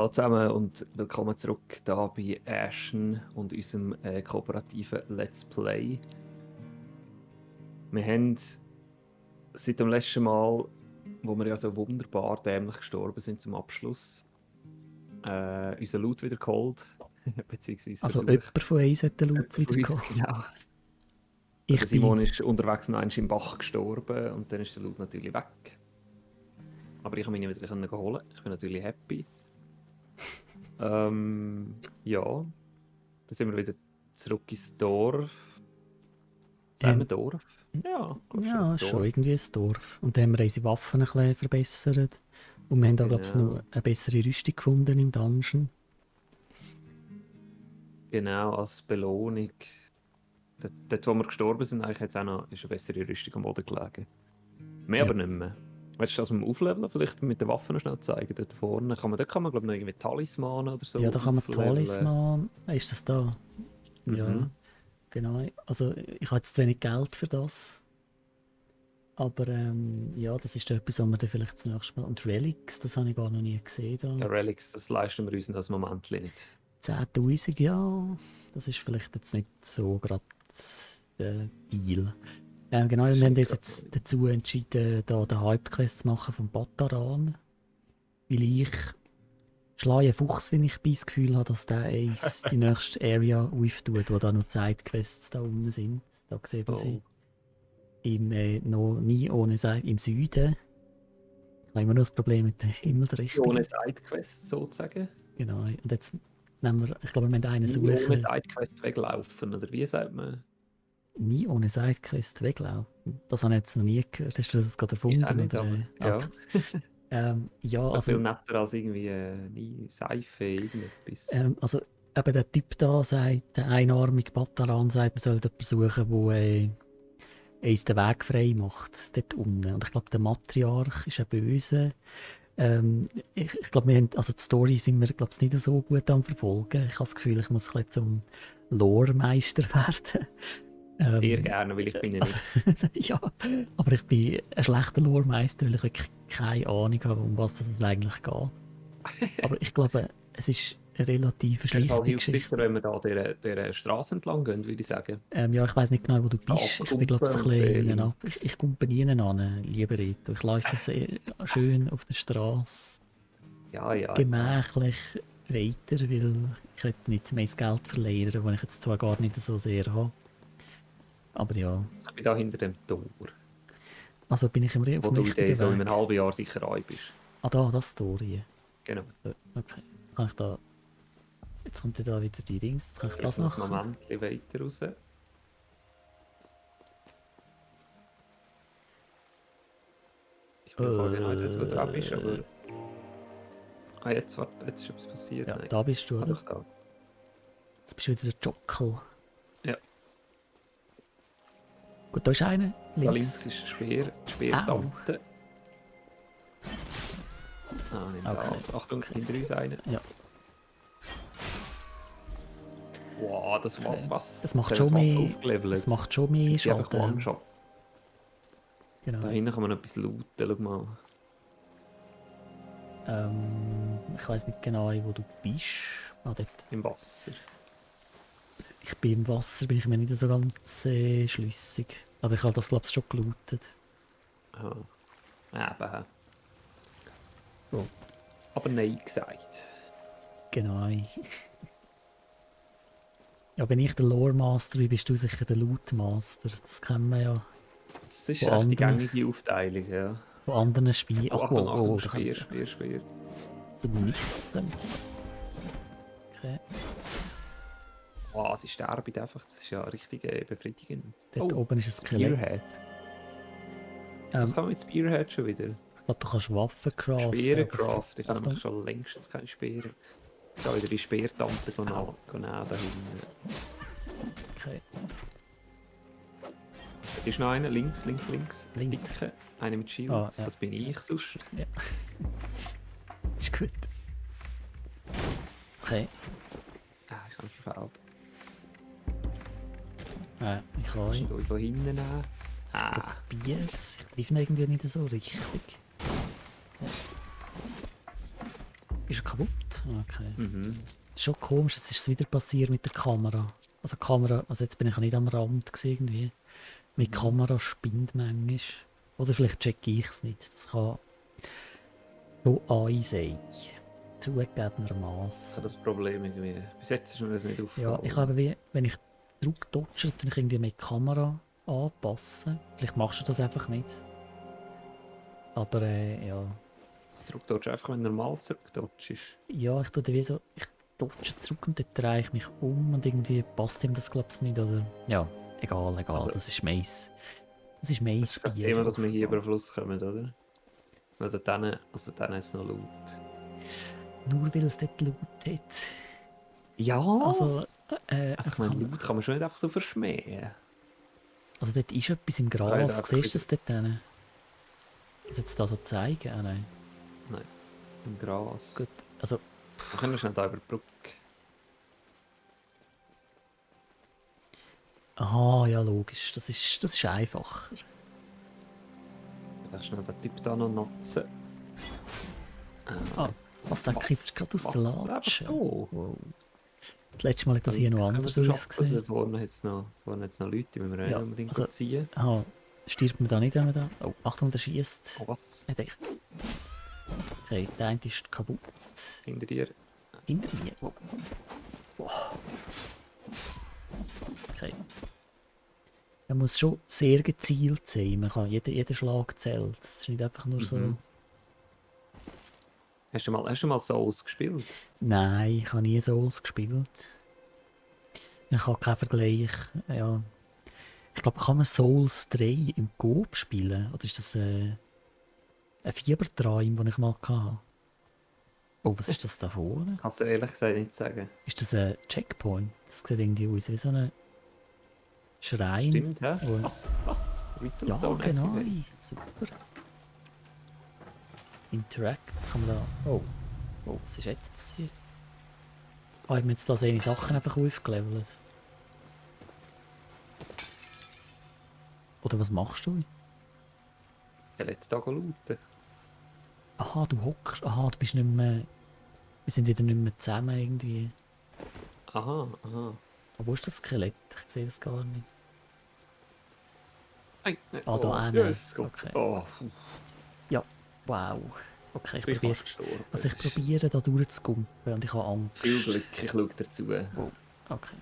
Hallo zusammen und willkommen zurück hier bei Ashen und unserem kooperativen Let's Play. Wir haben seit dem letzten Mal, wo wir ja so wunderbar dämlich gestorben sind zum Abschluss, unseren Loot wieder geholt, beziehungsweise Also versucht. jemand von uns hat den Loot Jemand wieder von uns, gehabt. genau. Ich Der Simon bin... ist unterwegs noch einmal im Bach gestorben und dann ist der Loot natürlich weg. Aber ich konnte ihn wieder holen. Ich bin natürlich happy. Ja, dann sind wir wieder zurück ins Dorf. Sagen wir Dorf? Ja, Ja, schon schon Dorf. irgendwie ein Dorf. Und dann haben wir unsere Waffen ein bisschen verbessert. Und wir haben auch, glaube ich, noch Genau. eine bessere Rüstung gefunden im Dungeon. Genau, als Belohnung. Dort, wo wir gestorben sind, eigentlich jetzt auch noch ist eine bessere Rüstung am Boden gelegen. Mehr Ja. aber nicht mehr. Willst du das mit dem Aufleveln vielleicht mit den Waffen noch schnell zeigen? Dort vorne dort kann man glaube ich noch irgendwie Talisman oder so Ja, da kann man aufleveln. Talisman... Ist das da? Ja, Mhm. genau. Also ich habe jetzt zu wenig Geld für das. Aber ja, das ist etwas, was wir dann vielleicht das nächste Mal... Und Relics, das habe ich gar noch nie gesehen da. Ja, Relics, das leisten wir uns in das Moment nicht. 10'000, ja. Das ist vielleicht jetzt nicht so gerade der Deal. Genau, wir haben uns jetzt dazu entschieden, da den Hauptquest zu machen von Bataran. Weil ich Schleie Fuchs, wenn ich das Gefühl habe, dass der uns die nächste Area auftut, wo da noch Sidequests da unten sind. Da sehen wir sie. Noch nie ohne im Süden. Ich habe immer noch das Problem mit der Himmelsrichtung. Ohne Sidequest sozusagen. Genau. Und jetzt nehmen wir, ich glaube, wir müssen einen Nie suchen. ohne Sidequest weglaufen, oder wie sagt man? Nie ohne Sidequest weglaufen. Das habe ich jetzt noch nie gehört. Hast du das gerade erfunden? Ich auch nicht, aber ja. Ja, So also, viel netter als irgendwie nie Seife, irgendetwas. also eben der Typ da sagt, der einarmige Bataran sagt, man sollte jemanden suchen, der uns den Weg frei macht, dort unten. Und ich glaube, der Matriarch ist ein Böse. Ich glaube, also die Story sind wir, glaube ich, nicht so gut am Verfolgen. Ich habe das Gefühl, ich muss ein bisschen zum Lore-Meister werden. Sehr gerne, weil ich bin ja Also, nicht. ja, aber ich bin ein schlechter Lore-Meister, weil ich wirklich keine Ahnung habe, um was es eigentlich geht. Aber ich glaube, es ist eine relativ schlichte Hilft Geschichte. sicher, wenn wir da dieser Straße entlang gehen, würde ich sagen. Ja, ich weiß nicht genau, wo du bist. Ich bin, glaube ich, ein bisschen ab. Ich komme bei Ihnen an, lieber Reto. Ich laufe sehr schön auf der Straße. Ja. Gemächlich weiter, weil ich will nicht mehr das Geld verlieren, das ich jetzt zwar gar nicht so sehr habe. Aber ja. Ich bin da hinter dem Tor. Also bin ich im Wo du so in einem halben Jahr sicher rein bist. Ah, da, das Tor hier. Genau. Okay, jetzt kann ich da... Jetzt kommt ja da wieder die Dings, jetzt kann ich das machen. Ein Moment weiter raus. Ich bin voll genau dort, wo du auch bist, aber... Ah, jetzt ist etwas passiert. Ja, Nein. da bist du, oder? Da. Jetzt bist du wieder der Jockel. Ja. Gut, da ist einer. Da links ist die Speertante. Ah, nimm das. Achtung, hinter uns einer. Ja. Wow, das war was. Es macht schon mehr. Es macht schon mehr Schaden. Genau. Da hinten kann man noch etwas looten, schau mal. Ich weiß nicht genau, wo du bist. Ah, dort. Im Wasser. Ich bin im Wasser, bin ich mir nicht so ganz schlüssig. Aber ich habe das, glaube ich, schon gelootet. Aha. Eben. So. Aber nein gesagt. Genau. Ja, bin ich der Lore Master, wie bist du sicher der Loot Master? Das kennen wir ja. Das ist echt die gängige Aufteilung, ja. Von anderen Spielen. Ach, Achtung, Speer. Zum Nichts benutzen. Okay. Wow, sie sterben einfach, das ist ja richtig befriedigend. Dort oben ist ein Skelett. Spearhead. Was kann man mit Spearhead schon wieder? Ich glaube, du kannst Waffen craften. Speere craften, ich habe schon längstens keine Speere. Da wieder die Speertante nehmen da hinten. Okay. Da ist noch einer, links. Dicke. Einer mit Shield, ja. Das bin ich sonst. Ja. Ist gut. Okay. Ich habe verfehlt. Ich kann ihn. Ich hier hinten nehmen. Probier's. Ich treffe irgendwie nicht so richtig. Ist er kaputt? Okay. Mhm. Das ist schon komisch, jetzt ist es wieder passiert mit der Kamera. Also die Kamera, also jetzt bin ich nicht am Rand gewesen, irgendwie. Meine Kamera spinnt manchmal. Oder vielleicht checke ich es nicht. Das kann so sein. Ich habe Zugegebenermaßen. das Problem irgendwie. Bis jetzt ist mir das nicht Ja, aufgefallen. ich habe wie, wenn ich zurückdodge, dann ich irgendwie mit Kamera anpassen. Vielleicht machst du das einfach nicht. Aber ja. Zurückdodge einfach, wenn du normal zurückdodgest. Ja, ich tue dann wie so, ich dodge zurück und dann drehe ich mich um und irgendwie passt ihm das glaube ich nicht, oder? Ja, egal, Also, das ist meins. Das ist meins das ist das Bier. Thema, dass wir hier über den Fluss kommen, oder? Also dann ist es noch laut. Nur weil es dort laut hat. Ja! Also, Also ich meine, laut kann man schon nicht einfach so verschmähen. also dort ist etwas im Kann ich Gras. da Siehst du das wieder- dort hinten? Das jetzt da so zeigen? Ah, nein. Nein, im Gras. Gut, also, Wir können schnell da über die Brücke. aha, ja logisch. Das ist einfacher. Vielleicht schnell den Typ da noch nutzen. Ah, was, der kriegt gerade aus der Einfach Latsche. so. Wow. Das letzte Mal hat das hier noch anders ausgesehen. ausgesehen. Vorne hat es noch Leute, die müssen wir Ja, auch unbedingt also- ziehen. Aha, stirbt man da nicht, wenn man da... Oh, Achtung, der schießt. Oh, was? Okay, der eine ist kaputt. Hinter dir. Hinter mir. Oh. Wow. Okay. Er muss schon sehr gezielt sein. Man kann jeder Schlag zählt. Das ist nicht einfach nur so... Mhm. Hast du mal Souls gespielt? Nein, ich habe nie Souls gespielt. Ich habe keinen Vergleich. Ja. Ich glaube, kann man Souls 3 im Coop spielen? Oder ist das ein Fiebertraum, den ich mal hatte? Oh, was ist das da vorne? Kannst du ehrlich gesagt nicht sagen. Ist das ein Checkpoint? Das sieht irgendwie aus wie so ein Schrein. Stimmt, hä? Wo- Was? Ritual Ja, Stone genau. Activate. Super. Interact. Jetzt kann man da... Oh. Oh, was ist jetzt passiert? Ah, ich habe jetzt da seine Sachen einfach aufgelevelt. Oder was machst du? Der letzte Tag looten. Aha, du hockst. Aha, du bist nicht mehr... Wir sind wieder nicht mehr zusammen irgendwie. Aha. Aber wo ist das Skelett? Ich sehe das gar nicht. Nein, Ah, da hinten. Jesus Gott. Okay. Oh, puh, Wow. Okay, ich bin ich probiere... fast gestorben. Also ich Es ist probiere da durchzukumpen und ich habe Angst. Viel Glück, ich schaue dazu. Okay.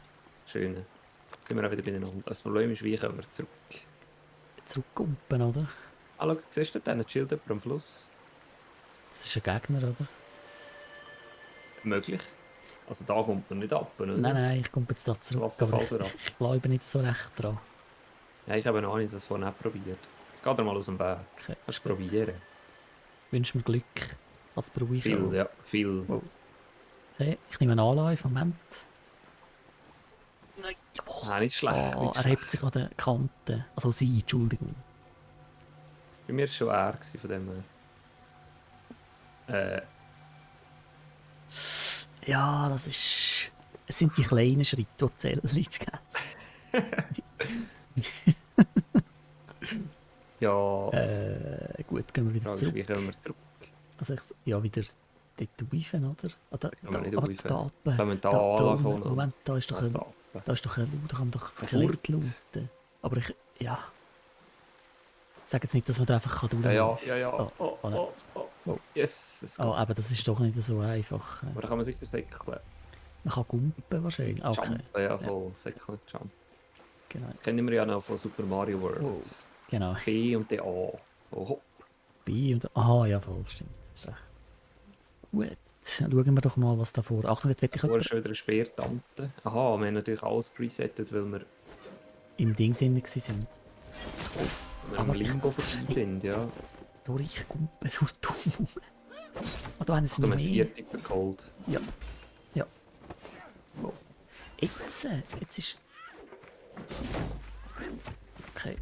Schön. Jetzt sind wir auch wieder beieinander. Das Problem ist, wie kommen wir zurück? Zurückkumpen, oder? Ah, schau, siehst du den Schild am Fluss? Das ist ein Gegner, oder? Möglich. Also da kommt man nicht ab, oder? Nein, ich komme jetzt da zurück. Wasserfall Aber durch ab. ich glaube nicht so recht dran. Ja, ich habe noch nicht das vorhin auch probiert. Geh dir mal aus dem Weg. Okay, Kannst du probieren. wünsche mir Glück. Was brauche ich? Viel, ja, viel. Oh. Okay, ich nehme einen Anlauf. Moment. Nein, jawohl. Ah, nicht schlecht. Oh, nicht er hebt sich an der Kante. Also sie, Entschuldigung. Bei mir war es schon eher gewesen von dem. Ja, das ist... Es sind die kleinen Schritte, die zählen, gell? Ja, Gut, gehen wir wieder Frage ist, zurück. wie kommen wir zurück? Also ja, wieder dort rauf, oder? Ah, da, Kann man nicht da, rauf. da runter. Wenn man da unten. anfangen Moment, da ist doch das ein... ab. Da ist doch ein Laut, da kann man doch das Ein Skelett Furt. lauten. Aber ich... Ja. Sag jetzt nicht, dass man da einfach durchgehen Ja. Oh, oh nein. Oh. Yes, es geht. Oh, aber das ist doch nicht so einfach. Aber da kann man sicher säckeln. Man kann gumpen wahrscheinlich. Okay, Jumpen, ja, voll. Säckeln, jump. genau. Das kennen wir ja noch von Super Mario World. Oh. Genau. B und dann A. Oh, hopp. B und... Aha, ja voll, stimmt. Das ist recht. Gut, schauen wir doch mal, was da vor... Achtung, jetzt werde ich Vorher jemand schon wieder eine Speertante. Aha, wir haben natürlich alles presettet, weil wir im Ding sind sind. im Aber- Limbo vorbei sind, ja. Sorry, ich gumpe so dumm. Ah, da haben sie Da noch haben wir mehr. 4 Typen geholt. Ja. Oh. Jetzt ist... Okay.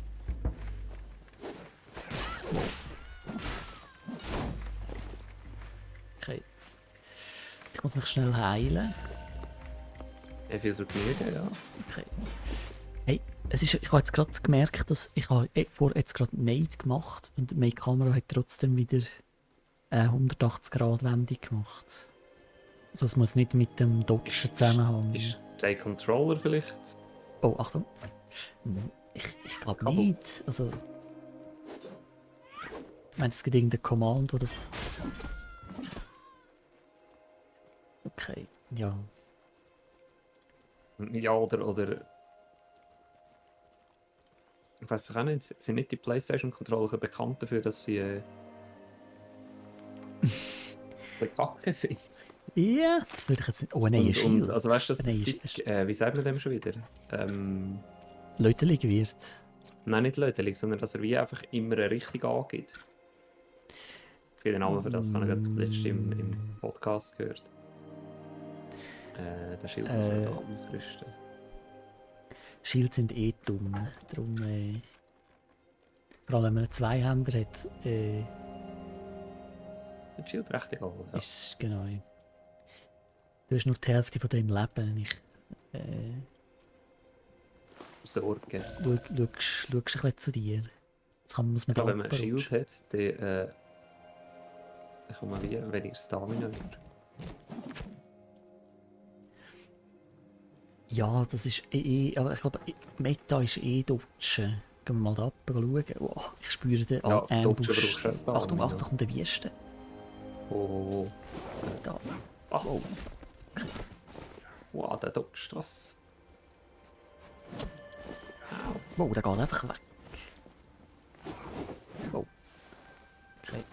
Okay. Ich muss mich schnell heilen. Ja, viel zu genügen, ja. Okay. Hey, ich habe jetzt gerade gemerkt, dass ich habe jetzt gerade Nade gemacht und meine Kamera hat trotzdem wieder eine 180 Grad Wendung gemacht. Also es muss nicht mit dem Dodgen zusammenhängen. Ist der Controller vielleicht? Oh, Achtung. Ich glaube Kabel. nicht. Also... Ich meine, es gibt irgendein Command, wo das... Okay, ja. Ja, oder. Ich weiß auch nicht. Sind nicht die PlayStation-Controller bekannt dafür, dass sie kacke sind? Ja, das würde ich jetzt nicht... Oh, ein neuer Und, Shield. also weißt du, dass Ein das neuer Stick, wie sagt man dem schon wieder? Läutelig wird. Nein, nicht läutelig, sondern dass er wie einfach immer richtig angeht. Es gibt einen Namen für das, das habe ich gerade letztens im Podcast gehört. Der Schild muss man doch aufrüsten. Shields sind eh dumm. Darum, vor allem wenn man einen Zweihänder hat, Der Schild recht egal. Ja. ist genau. Du hast nur die Hälfte von deinem Leben. Ich Sorgen. schaust ein bisschen zu dir. Jetzt muss man da Wenn man ein runterrutschen. Schild hat, dann kommt man wie weniger Stamina über. Ja, das ist aber ich glaube, Meta ist dodgen. Gehen wir mal da runter schauen. Oh, ich spüre den Ja, dodgen Ambush. brauchst du eine Stamina. Achtung, Achtung, kommt der Wüste. Oh. Da. Was? Wow, der dodgt was. Wow, der geht einfach weg. Oh. Okay.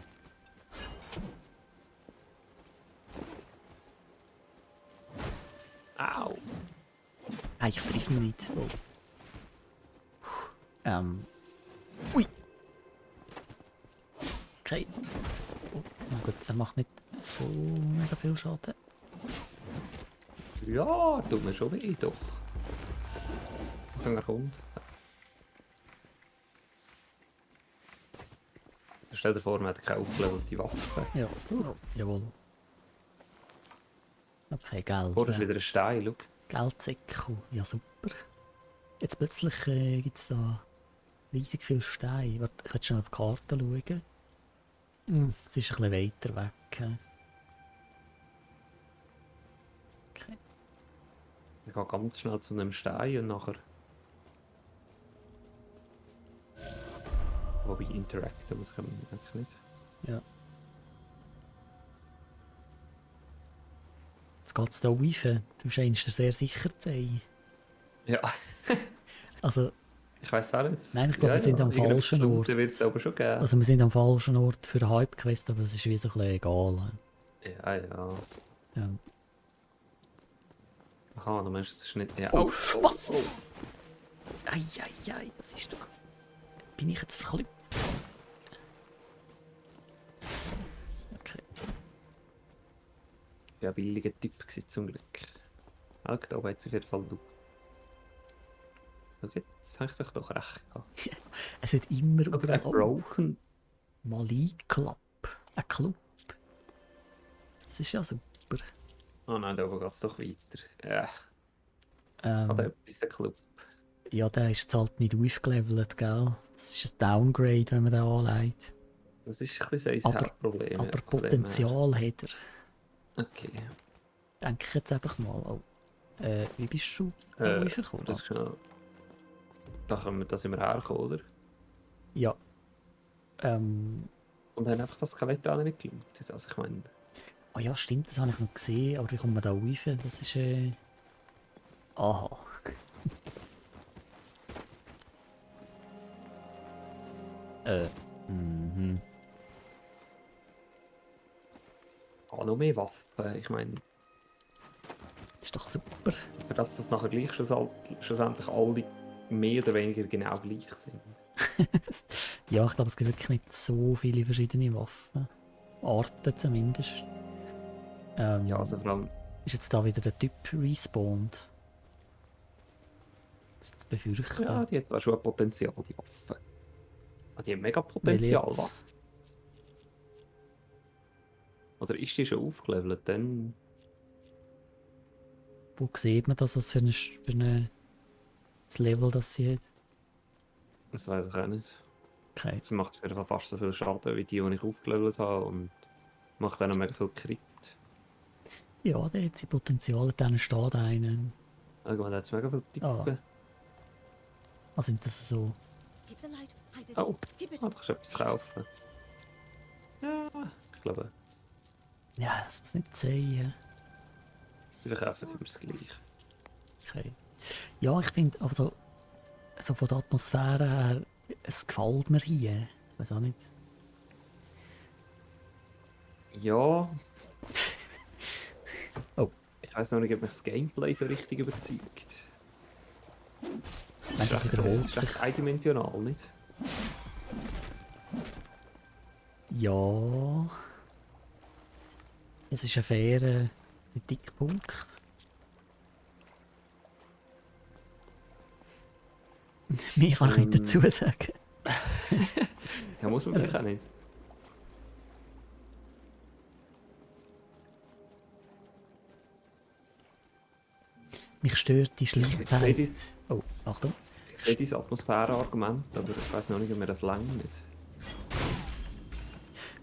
Au! Ich treffe ihn nicht. Oh. Ui. Okay. Oh, na gut, er macht nicht so mega viel Schaden. Ja, tut mir schon weh, doch. Achtung, er kommt. Stell dir vor, man hat keine aufgelevelte Waffe. Ja, oh, jawohl. Okay, Geld. Vor ist wieder ein Stein, schau. Geldsäcke. Ja, super. Jetzt plötzlich gibt es da riesig viele Steine. Warte, ich kann schnell auf die Karte schauen. Es ist ein bisschen weiter weg. Okay. Ich gehe ganz schnell zu einem Stein und nachher. Wobei interacten muss ich eigentlich nicht. Ja. Jetzt geht es hier rauf. Du scheinst dir sehr sicher zu sein. Ja, Also, ich weiß auch nicht. nein, ich glaube, wir sind am falschen Ort. wird es aber schon geben. Also wir sind am falschen Ort für eine Hype-Quest, aber es ist wie so ein bisschen egal. Ja, ja. Ja. Aha, du meinst, es ist nicht. Ja. Oh, was? Eieiei, was ist da? Bin ich jetzt verklüpft? Okay. Ja, billiger Typ gewesen, zum Glück. Ah, da oben hat es auf jeden Fall du. Okay, jetzt habe ich doch recht gehabt. Es hat immer Aber der Broken. Mali-Club. Ein Club. Das ist ja super. Oh nein, da oben geht es doch weiter. Ja, hat etwas der Club. Ja, der ist jetzt halt nicht aufgelevelt, gell? Das ist ein Downgrade, wenn man den anlegt. Das ist ein bisschen sein Hauptproblem. Aber Potenzial hat er. Okay. Denke ich jetzt einfach mal. Oh. Wie bist du da raufgekommen? Das ist schnell. Da sind wir hergekommen, oder? Ja. Und haben einfach das Skelett auch nicht gelootet. Also ich meine... Ah ja, stimmt, das habe ich noch gesehen, aber wie kommt man da rauf? Das ist aha. Mhm. Ah, noch mehr Waffen. Ich meine... Das ist doch super. Für das nachher gleich schlussendlich alle mehr oder weniger genau gleich sind. Ja, ich glaube, es gibt wirklich nicht so viele verschiedene Waffen. Arten zumindest. Ja, also vor allem... Ist jetzt da wieder der Typ respawned? Das ist zu befürchten. Ja, die hat zwar schon ein Potenzial, die Waffe. Ah, die haben mega Potenzial, jetzt? was? Oder ist die schon aufgelevelt, dann... Wo sieht man das, was für das Level das sie hat? Das weiß ich auch nicht. Okay. Sie macht auf jeden Fall fast so viel Schaden wie die ich aufgelevelt habe und macht dann noch mega viel Crit. Ja, der hat sein Potenzial, dann steht einer. Irgendwann hat es mega viel Ah. Tippen. Also sind das so. Keep the light. Hide it. Oh, Keep it. da kannst du etwas kaufen. Ja, ich glaube, Ja, das muss nicht sein. wir kaufen immer das Gleiche. Okay. Ja, ich finde, aber so von der Atmosphäre her, es gefällt mir hier. Ich weiß auch nicht. Ja. Oh. Ich weiß noch nicht, ob mich das Gameplay so richtig überzeugt. Nein, das wiederholt ist sich. echt eindimensional, nicht? Ja. Es ist ein fairer Kritikpunkt. Mehr kann ich nicht dazu sagen. Ja, muss man vielleicht auch nicht. Mich stört die Ich sehe Schlichtheit. das- Oh, Achtung. Ich sehe dieses Atmosphäre-Argument, aber ich weiß noch nicht, ob mir das lange nicht.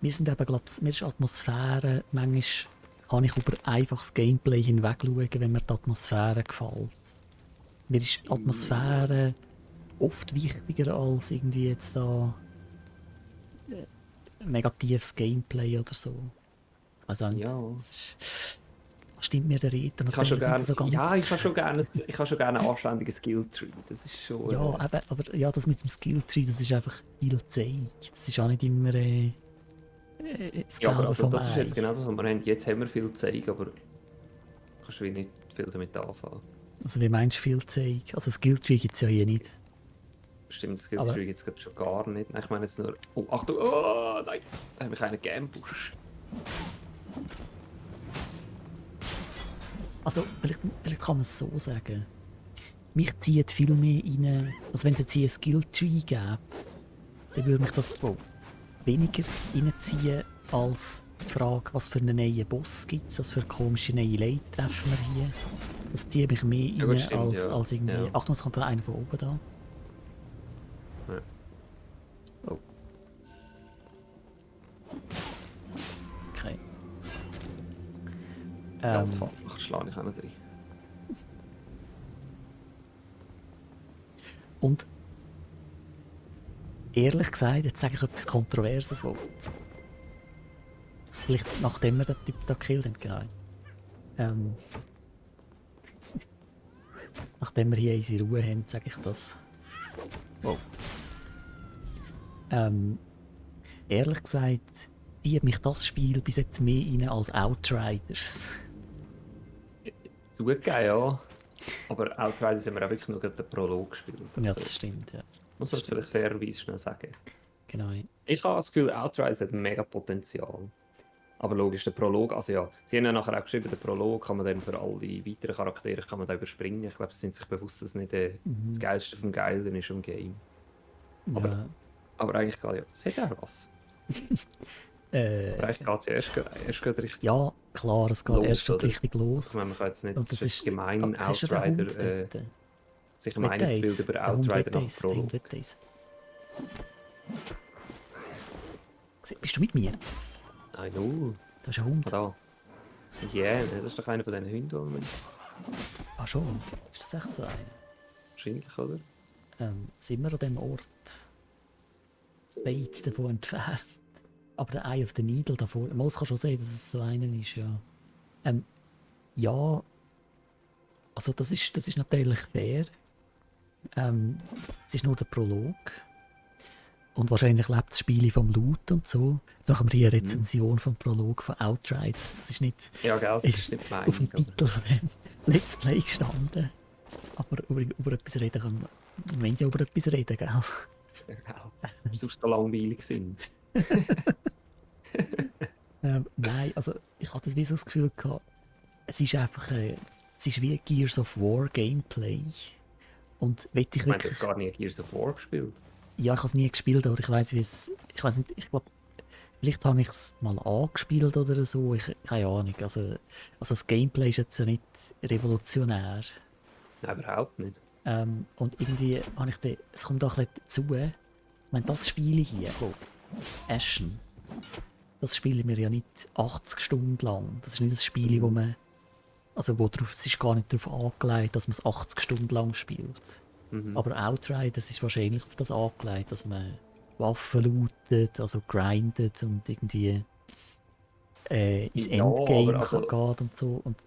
Wir sind eben, glaub's, mir ist Atmosphäre, manchmal kann ich über einfaches Gameplay hinweg schauen, wenn mir die Atmosphäre gefällt. Mir ist Atmosphäre oft wichtiger als irgendwie jetzt da negatives Gameplay oder so. Ich weiß auch nicht. Ja. Das ist, stimmt mir der Redner Ich habe schon gerne, so ganz... ja, ich habe schon gerne einen anständigen Skilltree. Das ist schon. Ja, eben, aber ja, das mit dem Skilltree, das ist einfach viel Zeit. Das ist auch nicht immer das Ja, aber Gelbe also, vom das ist Ei. jetzt genau das, was wir haben. Jetzt haben wir viel Zeug, aber kannst du wie nicht viel damit anfangen. Also wie meinst du viel Zeit? Also Skilltree gibt es ja hier nicht. Stimmt, das Aber- Skilltree gibt es gerade schon gar nicht. Nein, ich meine jetzt nur. Oh, Achtung! Oh, nein! Da habe ich einen geambusht. Also vielleicht kann man es so sagen. Mich zieht viel mehr rein... Also wenn es jetzt hier ein Skilltree gäbe, dann würde mich das weniger reinziehen als die Frage, was für einen neuen Boss gibt es, was für komische neue Leute treffen wir hier. Das zieht mich mehr Ja, rein gut, stimmt, als, ja. als irgendwie... Ja. Achtung, es kommt da einer von oben da. Ja. Oh. Okay. Ja, und fast nachher schlage ich auch noch rein. Und ehrlich gesagt, jetzt sage ich etwas Kontroverses, wo vielleicht nachdem wir den Typ da gekillt haben, genau. Nachdem wir hier unsere Ruhe haben, sage ich das. Wow. Ehrlich gesagt, zieht mich das Spiel bis jetzt mehr rein als Outriders. Zugegeben, ja. Aber Outriders haben wir auch wirklich nur gerade den Prolog gespielt. Ja, Also, das stimmt, ja. muss man es vielleicht fairerweise schnell sagen. Genau. Ich habe das Gefühl, Outriders hat mega Potenzial. Aber logisch, der Prolog, also ja, sie haben ja nachher auch geschrieben, der Prolog kann man dann für alle weiteren Charaktere kann man da überspringen. Ich glaube, sie sind sich bewusst, dass es nicht das Geilste vom Geilen ist im Game. Ja, Aber eigentlich geht ja, das hat auch was. Aber eigentlich geht es ja erst gerade richtig. ja, klar, es geht Los, erst oder? richtig los. Ich meine, man kann jetzt nicht, Und das ist gemein, Siehst du den Hund Outrider, dort? sich ein Will der Meinungsbild eins? über Der Hund will Outrider nach eins, der Hund Prolog. will eins. Bist du mit mir? Nein, no. Da ist ein Hund. Da. Ja, yeah, das ist doch einer von diesen Hunden, die man Ah schon? Ist das echt so einer? wahrscheinlich, oder? Sind wir an dem Ort weit davon entfernt? Aber der Eye of the Needle davor, man kann schon sehen, dass es so einer ist, ja. Ja, also das ist natürlich fair. Es ist nur der Prolog. Und wahrscheinlich lebt das Spiel vom Loot und so. Jetzt machen wir hier eine Rezension vom Prolog von Outriders. Das ist nicht Ja, gell, das ist nicht mein. auf dem Titel von dem Let's Play gestanden. Aber über etwas reden können wir. Wir wollen ja über etwas reden, gell? Ja, gell. Wir sonst so langweilig sind. Nein, also ich hatte wie so das Gefühl gehabt, es ist einfach es ist wie Gears of War Gameplay. Und will ich Ich meine, du wirklich... hast gar nie Gears of War gespielt. Ja, ich habe es nie gespielt, aber ich weiß wie es... Ich weiß nicht, ich glaube, vielleicht habe ich es mal angespielt oder so, keine Ahnung. Also das Gameplay ist jetzt ja nicht revolutionär. Nein, überhaupt nicht. Und irgendwie habe ich den... Es kommt auch ein bisschen dazu. Ich meine, das Spiel hier, Ashen, das spielen wir ja nicht 80 Stunden lang. Das ist nicht ein Spiel, wo man Also es ist gar nicht darauf angelegt, dass man es 80 Stunden lang spielt. Mhm. Aber Outriders ist wahrscheinlich auf das angelegt, dass man Waffen lootet, also grindet und irgendwie ins Ja, aber, Endgame also, geht und so. Und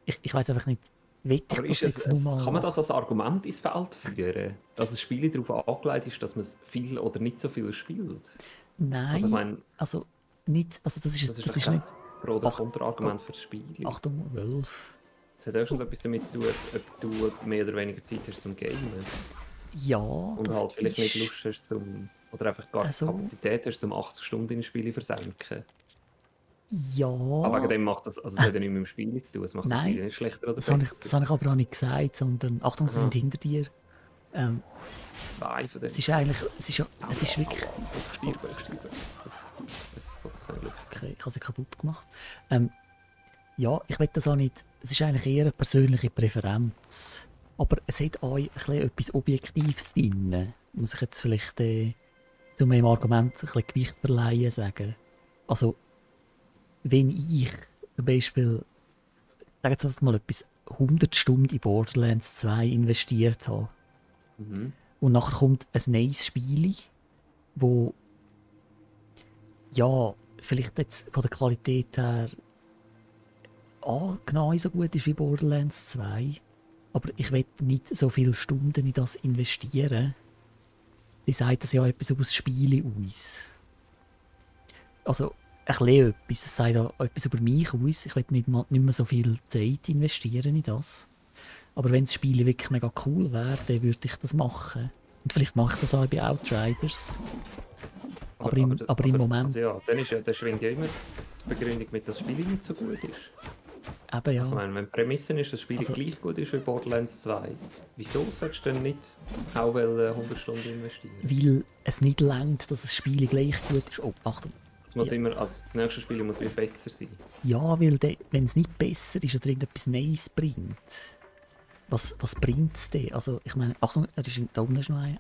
ich weiß einfach nicht, will ich aber das jetzt nur mal kann man das machen? als Argument ins Feld führen? Dass das Spiel darauf angelegt ist, dass man es viel oder nicht so viel spielt? Also ich Nein, meine, also nicht, also das ist das doch ist kein nicht Pro- oder ach, oh, Kontraargument für das Spiel. Achtung, Wolf. Es hat auch schon so etwas damit zu tun, ob du mehr oder weniger Zeit hast zum Gamen. Ja, Und das halt vielleicht nicht ist Lust hast oder einfach gar keine so, Kapazität hast, zum 80 Stunden in ein Spiel versenken. Aber wegen ja, dem macht das, also es hat ja nichts mit dem Spiel zu tun, es macht das Spiel nein, ja nicht schlechter oder das besser. habe ich aber auch nicht gesagt, sondern, Achtung, sie Aha, sind hinter dir. Ähm, zwei von es denen. ist eigentlich, es Aua, ist wirklich, aua. Ich oh, stirbe, ich stirbe. Uff, es ist Gott sei Glück. okay, ich habe sie kaputt gemacht. Ähm, ja, ich will das auch nicht, es ist eigentlich eher eine persönliche Präferenz. Aber es hat auch ein bisschen etwas Objektives drin. Muss ich jetzt vielleicht zu meinem Argument ein bisschen Gewicht verleihen sagen. Also, wenn ich zum Beispiel, sag jetzt einfach mal etwas, 100 Stunden in Borderlands 2 investiert habe Mhm. und nachher kommt ein neues Spiel, wo ja, vielleicht jetzt von der Qualität her genau so gut ist wie Borderlands 2, aber ich will nicht so viele Stunden in das investieren, dann sagt das ja etwas über das Spiel aus. Also, ein bisschen etwas, es sagt auch etwas über mich aus. Ich will nicht mehr so viel Zeit investieren in das. Aber wenn das Spiel wirklich mega cool wäre, dann würde ich das machen. Und vielleicht mache ich das auch bei Outriders. Aber im Moment Also ja, dann schwingt ja immer die Begründung mit, dass das Spiel nicht so gut ist. eben Also ich ja. meine, wenn die Prämisse ist, dass das Spiel Also, gleich gut ist wie Borderlands 2, wieso sollst du dann nicht auch 100 Stunden investieren? weil es nicht langt, dass das Spiel gleich gut ist. Oh, Achtung. Es muss Ja, immer, also das nächste Spiel muss wieder besser sein. ja weil wenn es nicht besser ist oder irgendetwas Neues bringt, was bringt es denn? Also, ich meine, Achtung, da unten ist noch einer.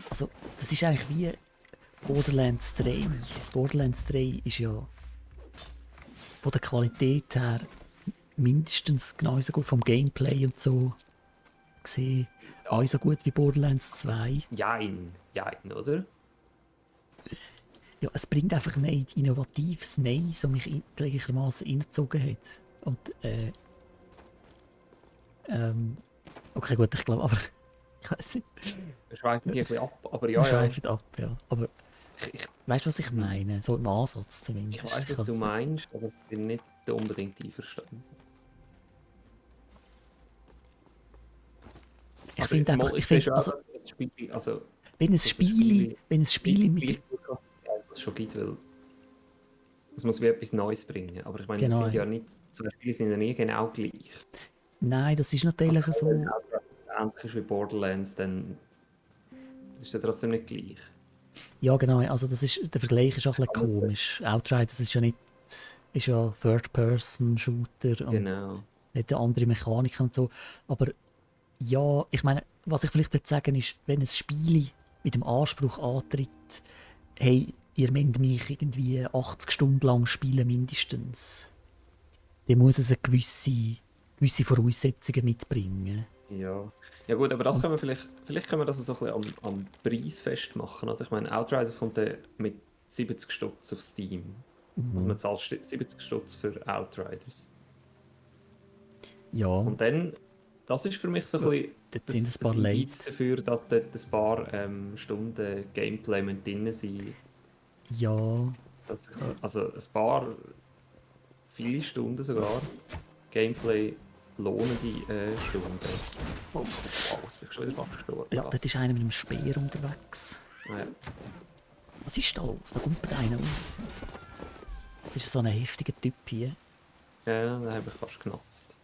Also, das ist eigentlich wie Borderlands 3. Borderlands 3 ist ja von der Qualität her mindestens genauso gut vom Gameplay und so gesehen. Ja, Auch so gut wie Borderlands 2. jein, oder? Ja, es bringt einfach nicht innovatives Neues, das mich gleichermaßen reingezogen hat. Und okay, gut, ich glaube, aber ich weiß nicht. Wir schweifen hier ein bisschen ab, aber Wir ja. schweifen ab, ja. Aber Ich, weißt du, was ich meine? So im Ansatz ich zumindest. weiß, was du meinst, aber ich bin nicht unbedingt einverstanden. Ich finde einfach, Ich sehe schon, also, dass das Spiel, also, wenn ein dass das Spiel, wenn ein Spiel mit, gleich gut kann, was es schon gibt, weil es muss wie etwas Neues bringen. Aber ich meine, das genau, sind ja nicht, zwei Spiele sind ja nie genau gleich. nein, das ist Also, natürlich wenn so, Outriders ähnlich ist wie Borderlands, dann ist das trotzdem nicht gleich. ja genau, also der Vergleich ist auch ein bisschen komisch. Outriders ist ja nicht, ist ja Third-Person-Shooter und Genau. hat eine andere Mechanik und so, aber ja, ich meine, was ich vielleicht sagen ist, wenn ein Spiel mit dem Anspruch antritt, hey, ihr müsst mich irgendwie 80 Stunden lang spielen mindestens, dann muss es eine gewisse Voraussetzungen mitbringen. Ja. Ja gut, aber das Und können wir vielleicht können wir das so ein bisschen am Preis festmachen, oder? Ich meine, Outriders kommt dann mit 70 Stutz auf Steam. Also man zahlt 70 Stutz für Outriders. ja, Und dann, das ist für mich so ein dort sind bisschen ein paar ein Indiz Leute. dafür, dass dort ein paar Stunden Gameplay drin sind. Ja, Also ein paar, viele Stunden sogar, Gameplay lohnende Stunden. oh, Wow, jetzt bin ich schon wieder fast gestorben. ja, dort ist einer mit einem Speer unterwegs. Ah, ja. Was ist da los? Da kommt einer auf. Das ist so ein heftiger Typ hier. Ja, da habe ich fast genutzt.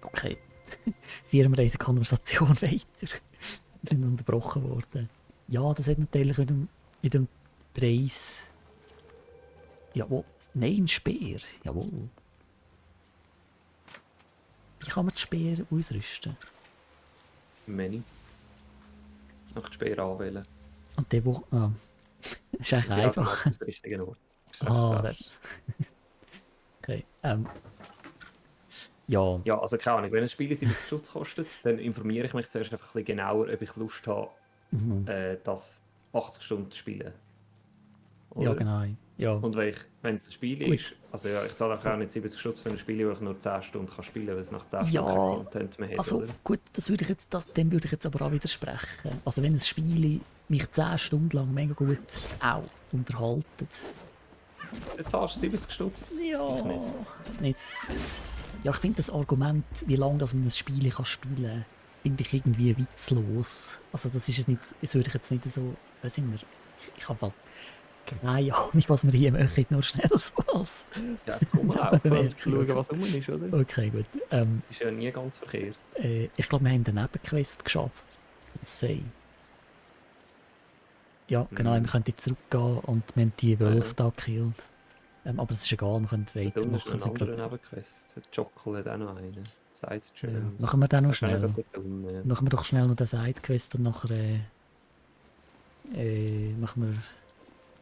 Okay. Führen wir unsere Konversation weiter. Wir sind unterbrochen worden. Ja, das hat natürlich mit dem Preis. Jawohl. Nein, ein Speer. Jawohl. Wie kann man den Speer ausrüsten? Menü. Nach Speer anwählen. Und der, wo. ist eigentlich Sie sind einfach. automatisch am richtigen Ort. Das ist Ah, recht selbst. okay. Ja, Ja, also keine Ahnung, wenn ein Spiel 70 Stutz kostet, dann informiere ich mich zuerst einfach ein bisschen genauer, ob ich Lust habe, mhm. das 80 Stunden zu spielen. Ja, Oder? genau. Ja, Und wenn es ein Spiel gut. ist, also ja, ich zahle auch nicht 70 Stutz für ein Spiel, wo ich nur 10 Stunden kann spielen kann, weil es nach 10 Stunden kein Ja, Content mehr hat, also oder? gut, dem würde ich jetzt aber auch widersprechen. Also wenn ein Spiel mich 10 Stunden lang mega gut auch unterhaltet. Dann zahlst du 70 Stutz. Ja, Ich nicht. nicht. Ja, ich finde das Argument, wie lange das man ein Spiel kann spielen kann, finde ich irgendwie witzlos. Also das ist es nicht, das würde ich jetzt nicht so, was sind wir? Ich habe halt keine Ahnung, was wir hier machen, nur schnell so was. Ja, einfach rumlaufen und schauen, was rum ist, oder? Okay, gut. Ist ja nie ganz verkehrt. Ich glaube, wir haben eine Nebenquest geschafft. Say. Ja, genau, wir können jetzt zurückgehen und wir haben die Wölfe da gekillt. Aber es ist egal, wir können Da unten ist weitermachen. noch ein anderer Nebenquest. Der Jockel hat auch noch einen. Side Ja, Journeys. machen wir den noch Das ist auch schnell. nicht dort unten, ja. Machen wir doch schnell noch den Sidequest und nachher machen wir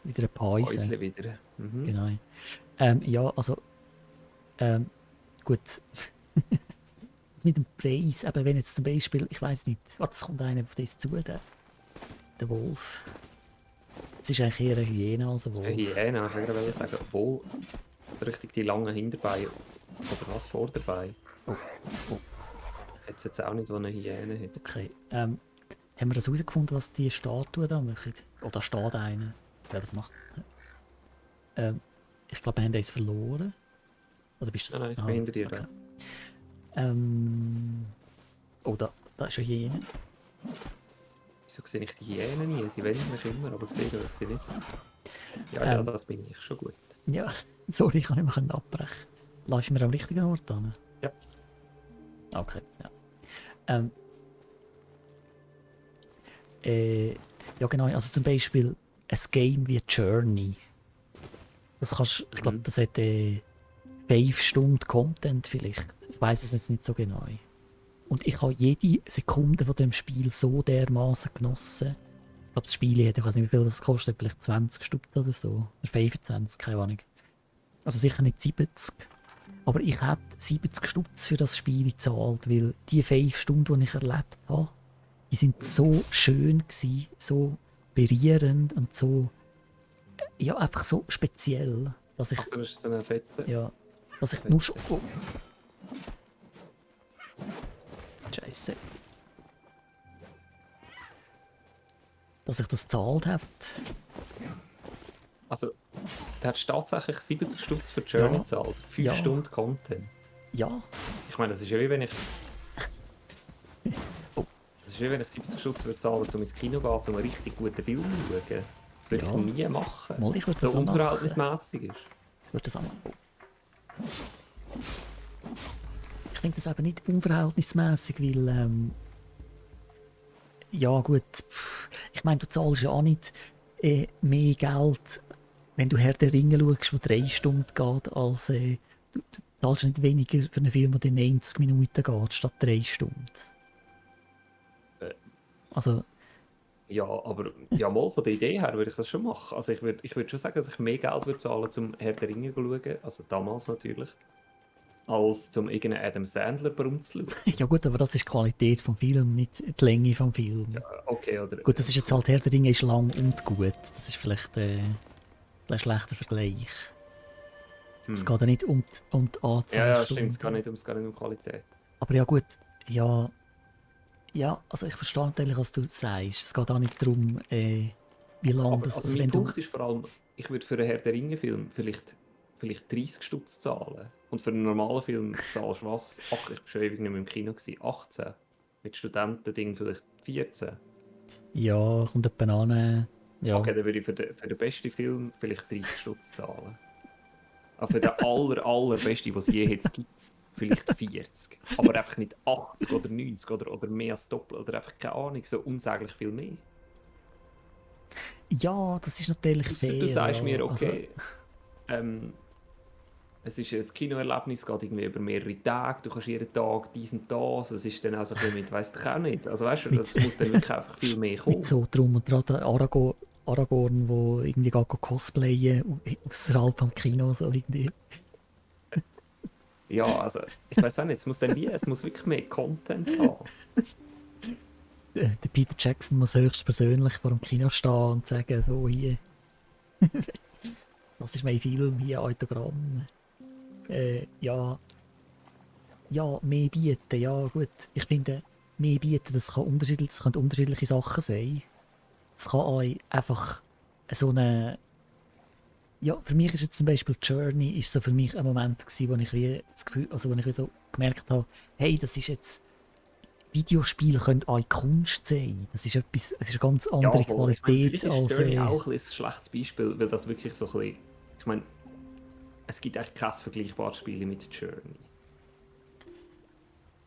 wieder eine Pause. Häusle wieder. Mhm. Genau. Ja, also gut. Das mit dem Preis, eben wenn jetzt zum Beispiel, ich weiß nicht, warte, es kommt einer auf das zu, der Wolf. Es ist eigentlich eher eine Hyäne als ein Eine Wolf. Hyäne, ich wollte sagen, obwohl so richtig die langen Hinterbeine oder was Vorderbeine. Oh, oh, Hat es jetzt auch nicht, wo eine Hyäne hat. okay. Haben wir das herausgefunden, was die Statuen da machen? Oder steht einer? Wer das macht? Ich glaube, wir haben eins verloren. Oder bist du das? Nein, ich bin hinter dir okay. da. Oh, da ist eine Hyäne. Wieso sehe ich die Hyänen nie? Sie wollen mich immer, aber sehe ich sie nicht. Ja, das bin ich schon gut. Ja, sorry, ich kann nicht mehr abbrechen. Läufst du mir am richtigen Ort an? Ja. Okay, ja. Ja genau, also zum Beispiel ein Game wie Journey. Das kannst, ich glaube, das hat 5 Stunden Content vielleicht. Ich weiß es jetzt nicht so genau. Und ich habe jede Sekunde von dem Spiel so dermaßen genossen. Ich glaube, das Spiel hat, ich weiß nicht, wie viel das kostet, vielleicht 20 Stutz oder so. Oder 25, keine Ahnung. Also sicher nicht 70. Aber ich hätte 70 Stutz für das Spiel gezahlt, weil die 5 Stunden, die ich erlebt habe, die sind so schön gewesen, so berührend und so, ja, einfach so speziell, dass ich, Ach, du bist so eine fette. ja, dass ich nur schon, oh. Scheiße. Dass ich das gezahlt habe. Also, du hast tatsächlich 70 Stutz für Journey Ja. gezahlt. 5 Ja. Stunden Content. Ja. Ich meine, das ist ja wie wenn ich. Oh. Das ist wie wenn ich 70 Stutz würde zahlen, um ins Kino zu gehen, um einen richtig guten Film zu schauen. Das würde Ja. ich nie machen. Mal, ich würde so das auch machen. unverhältnismäßig ist. Ich würde das auch machen. Oh. Ich finde das eben nicht unverhältnismäßig, weil, ja gut, ich meine, du zahlst ja auch nicht mehr Geld, wenn du Herr der Ringe schaust, der 3 Stunden geht, als du zahlst nicht weniger für einen Film, der 90 Minuten geht, statt 3 Stunden. Also, Ja, aber ja, mal von der Idee her würde ich das schon machen. Also ich würd schon sagen, dass ich mehr Geld würde zahlen, um Herr der Ringe zu schauen, also damals natürlich, als zum irgendeinen Adam Sandler Brumm zu schauen. ja gut, aber das ist die Qualität vom Film, nicht die Länge vom Film. Okay, oder... Gut, das ist jetzt halt Herr der Ringe ist lang und gut. Das ist vielleicht ein schlechter Vergleich. Es geht ja nicht um die Anzahl Ja, Stunden. stimmt, es geht nicht um Qualität. Aber ja gut, ja, also ich verstehe natürlich, was du sagst. Es geht auch nicht darum, wie lange Aber das... also Also mein wenn du, Punkt ist vor allem, ich würde für einen Herr der Ringe-Film vielleicht 30 Stutz zahlen. Und für einen normalen Film zahlst du was? Ach, ich war schon ewig nicht mehr im Kino, 18. Mit Studentending vielleicht 14. ja, kommt jemand an, ja. Okay, dann würde ich für den besten Film vielleicht 30 Stutz zahlen. Aber für den allerbesten, was es je jetzt gibt, vielleicht 40. Aber einfach nicht 80 oder 90 oder mehr als doppelt oder einfach keine Ahnung, so unsäglich viel mehr. Ja, das ist natürlich fair. Du sagst ja. mir, okay, es ist ein Kinoerlebnis, es geht irgendwie über mehrere Tage, du kannst jeden Tag dies und das, es ist dann auch so ein bisschen mit, weiss ich auch nicht. Also weißt du, das muss dann wirklich einfach viel mehr kommen. Nicht so drum und dran, Arago Aragorn, der irgendwie geht cosplayen außerhalb vom Kino, so irgendwie. Ja, also, ich weiß auch nicht, es muss wirklich mehr Content haben. Der Peter Jackson muss höchstpersönlich vor dem Kino stehen und sagen, so hier, das ist mein Film, hier Autogramm. Ja, ja, mehr bieten, ja gut. Ich finde, mehr bieten, das können unterschiedliche Sachen sein. Es kann euch einfach so eine... Ja, für mich ist jetzt zum Beispiel Journey ist so für mich ein Moment gewesen, wo ich wie das Gefühl, also wo ich wie so gemerkt habe, hey, das ist jetzt... Videospiele können auch Kunst sein. Das ist etwas, es ist eine ganz andere Ja, voll. Ich meine, Qualität vielleicht ist als... Journey auch ein schlechtes Beispiel, weil das wirklich so ein bisschen... Ich meine, es gibt eigentlich kein vergleichbares Spiel mit Journey.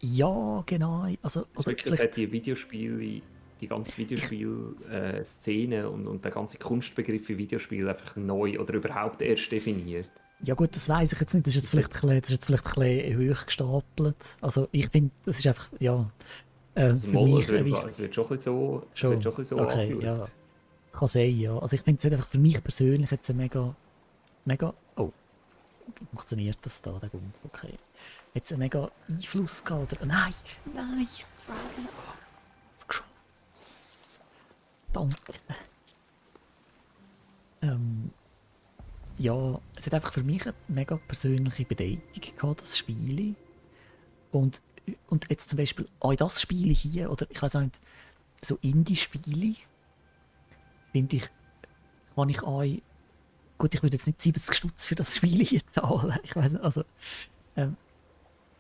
Ja, genau. Also, Es oder wirklich, es hat vielleicht... die Videospiele, die ganze Videospiel-Szene und der ganze Kunstbegriff für Videospiele einfach neu oder überhaupt erst definiert. Ja gut, das weiß ich jetzt nicht. Das ist jetzt vielleicht ein bisschen hoch gestapelt. Also ich finde, das ist einfach, ja, Also für mal, mich es wichtig. wird schon ein bisschen so, es wird Schon, schon ein bisschen so okay, angeschaut. ja. Das kann sein, ja. Also ich finde es einfach für mich persönlich jetzt ein mega... Oh, funktioniert das da, der Gump? Okay. Jetzt einen mega Einfluss gehabt, oder... Nein, nein, Dragon. Das geschafft. Yes. Danke. Ja, es hat einfach für mich eine mega persönliche Bedeutung gehabt, das Spiel. Und, und jetzt zum Beispiel auch das Spiel hier, oder ich weiß auch nicht, so Indie-Spiele, finde ich, kann ich auch, gut, ich würde jetzt nicht 70 Stutz für das Spiel hier zahlen, ich weiß nicht, also,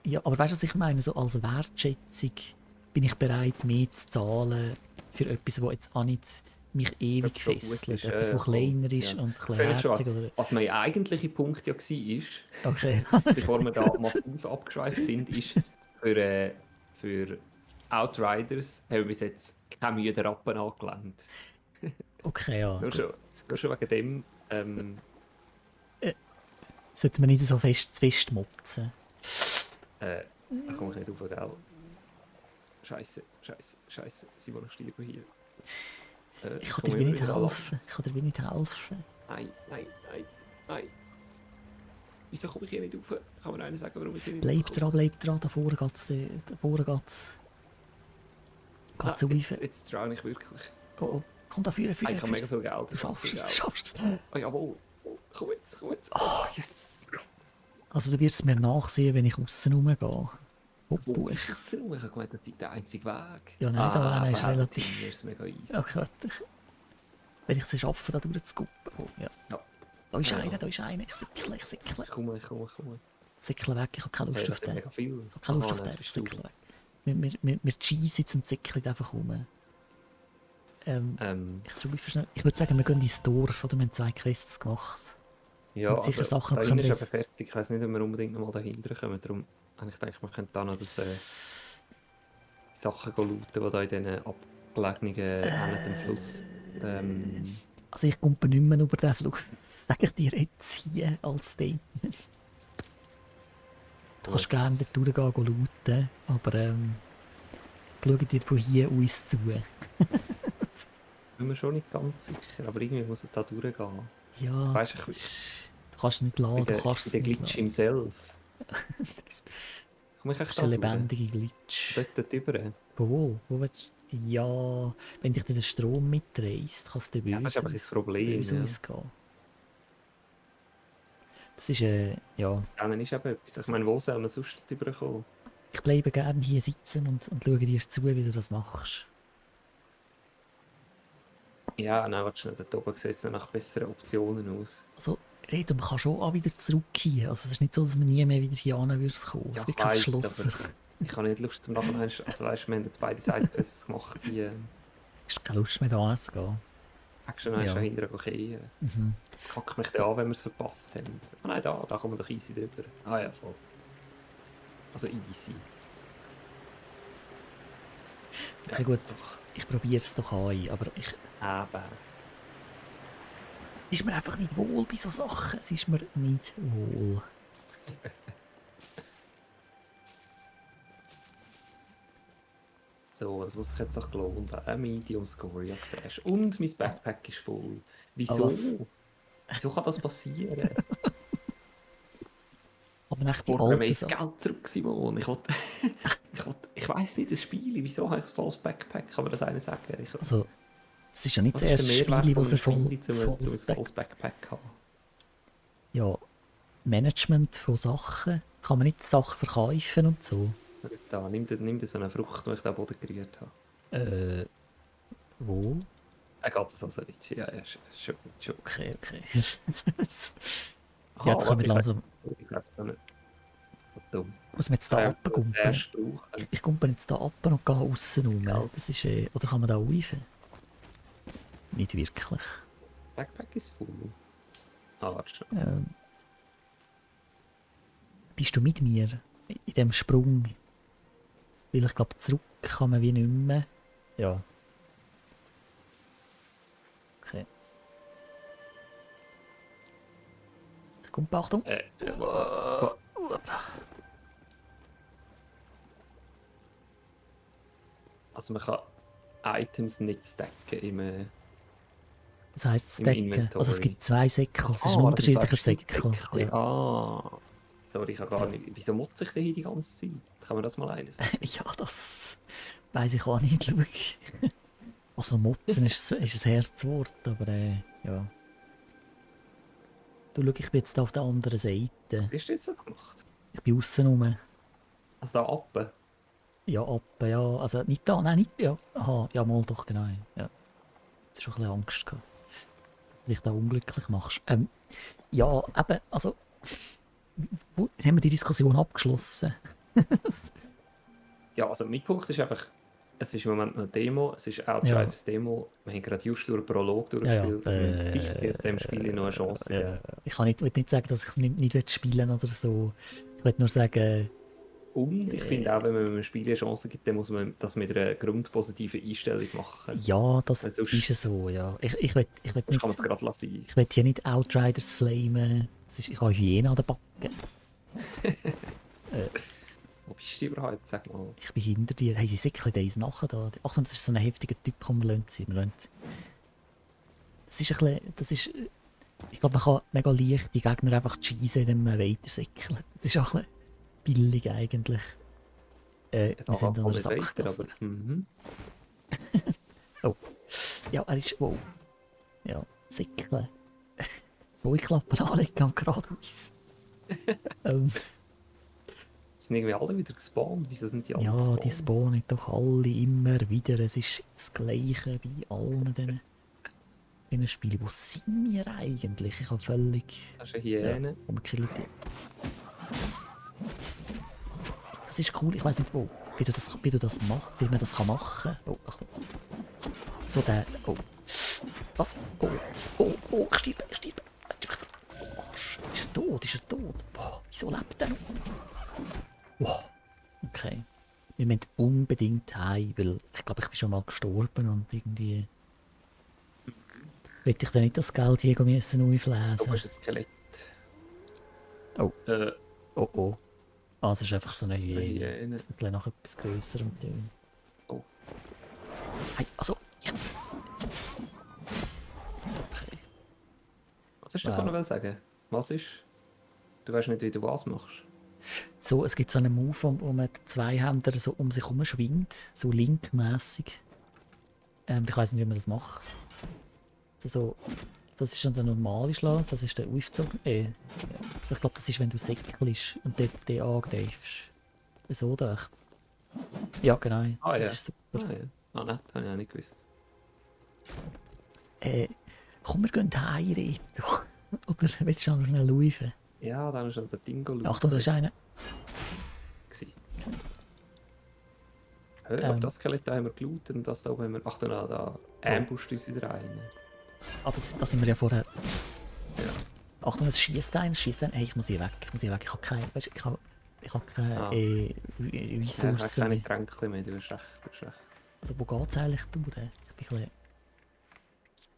ja, aber weißt du, was ich meine, so als Wertschätzung bin ich bereit, mehr zu zahlen für etwas, das jetzt auch nicht mich ewig So gut fesselt, ist, etwas, das kleiner ist ja. und ein Das bisschen sehe ich schon. herzig, oder, Was mein eigentlicher Punkt ja war, okay, bevor wir da massiv abgeschweift sind, ist, für Outriders haben wir bis jetzt keine müden Rappen angelangt. okay, ja, Nur gut, schon, nur gut. schon wegen dem, Sollte man nicht so fest, zu fest motzen. da komme ich nicht rauf, gell? Scheiße, scheiße, scheiße, Simon, ich sterbe hier. Ich Ich kann dir komme wie immer nicht wieder an helfen. Land. Ich kann dir wie nicht helfen. Nein, nein, nein, nein. Wieso komme ich hier nicht rauf? Kann mir einer sagen, warum ich hier nicht raufkomme? Bleib dran, da vorne geht's, da vorne geht's. Nein, Geht's so wie... jetzt traue ich wirklich. Oh, oh, komm da vorne, Ich habe mega viel Geld. Du Ich habe schaffst viel es, du Geld. schaffst es. Oh, jawohl. Oh, komm jetzt, komm jetzt. Oh, yes. Also du wirst mir nachsehen, wenn ich aussen rumgehe. Wo Hopp, ist ich... das denn? Ich habe gemeint, das ist der einzige Weg. Ja, nein, da Aber ist relativ... Helvetin ist mega easy. Okay, warte. Wenn ich es schaffe, da durchzugucken. Oh, ja. Ja. Da ist Ja. einer, da ist einer. Ich sickle. Komm. Sickle weg, ich habe keine Lust Hey, auf das sind den. mega viel. Ich habe keine Lust Aha, auf nein, den, das ich bist du. sickle weg. Wir cheesen und zickeln einfach rum. Ich würde sagen, wir gehen ins Dorf, oder? Wir haben 2 Quests gemacht. Ja, Und sicher also, Sachen da noch hinten können ist wir... eben fertig. Ich weiß nicht, ob wir unbedingt noch mal dahinter kommen. Darum habe ich gedacht, wir könnten da noch Sachen looten, die da in diesen abgelegenen Enden dem Fluss. Also ich komme nicht mehr über den Fluss, sage ich dir jetzt hier als Statement. Du kannst gerne dort durchgehen looten, aber schau dir von hier aus zu. Bin mir schon nicht ganz sicher, aber irgendwie muss es da durchgehen. Ja, Weißt das du, ist... Du kannst es nicht laden, du kannst es der nicht Glitch laden. himself. Komm ich Das echt ist ein da durch? lebendiger Glitch. Dort über? Wo? Wo willst du... Ja, wenn dich dann der Strom mitreißt, kannst du Ja, das ist einfach das Problem, böse ja. ausgehen. Das ist, ja... Dann ist eben etwas. Ich meine, wo soll man sonst drüber kommen? Ich bleibe gerne hier sitzen und schaue dir zu, wie du das machst. Ja, nein, warte schnell, dort oben sieht es nach besseren Optionen aus. Also, man kann schon auch wieder zurück hier. Also, es ist nicht so, dass man nie mehr wieder hier hin würde kommen. Ja, Es gibt ich kein weiss, Schloss. aber ich habe nicht Lust zum Nachhinein. Also weißt du, wir haben jetzt beide Sidequests gemacht, die Es ist keine Lust mehr, da hinzugehen. Action Ja. schon hinterher okay. Jetzt kackt mich der an, wenn wir es verpasst haben. Ah nein, da kommen wir doch easy drüber. Ah ja, voll. Also easy. Okay, gut. Doch. Ich probiere es doch ein, aber Aber. es ist mir einfach nicht wohl bei so Sachen. Es ist mir nicht wohl. So, So, das muss sich jetzt noch gelohnt haben. Ein Medium Score, ja, Stash. Und mein Backpack ist voll. Wieso? Was? Wieso kann das passieren? Aber echt Ich die fordere mir alten mein Sachen. Geld zurück, Simon. Ich weiss nicht, das Spiel, wieso habe ich ein volles Backpack? Kann mir das einer sagen? Also, es ist ja nicht Was das ist der erste Mehrwert Spiel, von das einem ein Spiel, um ein volles volles Backpack zu haben? Ja, Management von Sachen. Kann man nicht Sachen verkaufen und so? Jetzt da, nimm dir so eine Frucht, die ich da am Boden gerührt habe. Wo? Er geht das also nicht. Ja, ja, schon gut, schon. Okay, okay. Aha, Ja, jetzt kommen wir warte, langsam. ich glaube, so dumm. Muss man jetzt Ich da kann ja das runtergumpen? erste brauchen. Ich gumpe jetzt da ab und gehe aussen rum. Ja. Das ist, oder kann man da rauf? Nicht wirklich. Backpack ist voll. Ah, warte schon. Bist du mit mir in dem Sprung? Weil ich glaube, zurück kann man wie nicht mehr. Ja. Okay. Ich komme, Achtung. Also man kann Items nicht stacken Das heisst im Stacken. Inventory. Also es gibt zwei Säckel. Es ist ein das sind unterschiedlicher zwei Säckel. Säckchen. Ja. Ah. Sorry, ich habe gar nicht... Wieso mutze ich denn hier die ganze Zeit? Kann man das mal eines sagen? Ja, das weiss ich auch nicht. Schau. Also Motzen ist ein Herzwort, aber ja. Du, schau, ich bin jetzt auf der anderen Seite. Wie hast du jetzt das gemacht? Ich bin aussen rum. Also da oben? Ja, ab, ja. Also nicht da, nein, nicht, ja. Aha, ja, mal doch, genau. Ja. Das ist schon ein bisschen Angst gehabt. Dass du dich da unglücklich machst. Ja, eben, also... Jetzt haben wir die Diskussion abgeschlossen. Ja, also mein Punkt ist einfach, es ist im Moment noch eine Demo, es ist Outriders Demo, wir haben gerade just durch den Prolog durchgespielt, also wir haben sicher in diesem Spiel noch eine Chance geben. Ich will nicht sagen, dass ich es nicht spielen will oder so. Ich will nur sagen... Und ich finde auch, wenn man einem Spiel eine Chance gibt, dann muss man das mit einer grundpositiven Einstellung machen. Ja, das Weil sonst, ist so, ja. Ich will sonst nicht... kann man es gerade lassen. Ich will hier nicht Outriders flamen. Ich habe Hyäne an der Backe. Wo bist du überhaupt? Sag mal. Ich bin hinter dir. Hey, sie säckeln uns nachher da. Ach, das ist so ein heftiger Typ, komm, wir lassen sie. Das ist ein bisschen... Das ist... Ich glaube, man kann mega leicht die Gegner einfach cheesen, indem man weiter säckeln. Das ist auch ein bisschen billig eigentlich. Wir sind an einer Sackgasse. Oh. Ja, er ist... Wow. Ja, säckeln. Wo ich Klappen anlegen kann, geradeaus. Sind irgendwie alle wieder gespawnt? Wieso sind die alle Ja, gespawnt? die spawnen doch alle immer wieder. Es ist das Gleiche bei allen diesen Spielen. Wo sind wir eigentlich? Ich habe völlig... Das ist eine Hyäne. Ja, umgekillt. Das ist cool, ich weiß nicht wo. Wie man das kann machen. Oh, Achtung. So der... Oh. Was? Oh, oh, oh, ich sterbe. Arsch. Ist er tot? Boah, wieso lebt er noch? Wow. Okay. Wir müssen unbedingt heim, weil ich glaube, ich bin schon mal gestorben und irgendwie... Will ich dann nicht das Geld hier müssen Du auflesen? bist ein Skelett. Oh. Oh. Ah, es ist einfach so eine Hyäne. Hyäne. Jetzt noch etwas grösserem Tönen. Oh. Hey, also... Okay. Was hast du davon noch sagen? Was ist? Du weißt nicht, wie du was machst. So, es gibt so einen Move, wo man zwei Hände so um sich herum schwingt. So linkmässig. Ich weiß nicht, wie man das macht. Also, das ist dann der normale Schlag, das ist der Aufzug. Ich glaube, das ist, wenn du säckelst und den angreifst. So dachte. Ja, genau. Das Ja. ist super. Nett, habe ich auch nicht gewusst. Komm, wir gehen heim, Reto. Oder willst du noch schnell laufen? Ja, dann ist schon der Dingo. Achtung, da ist einer. Aber das Skelett da haben wir gelootet und das da oben haben wir... Ach, da ambusht uns wieder rein. Ah, das sind wir ja vorher. Ja. Achtung, es schießt einer. Hey, ich muss hier weg. Ich habe keine... Weißt, ich habe keine Ressourcen. Ich habe keine Tränke mehr, du hast recht. Also, wo geht es eigentlich durch? Ich bin ein bisschen...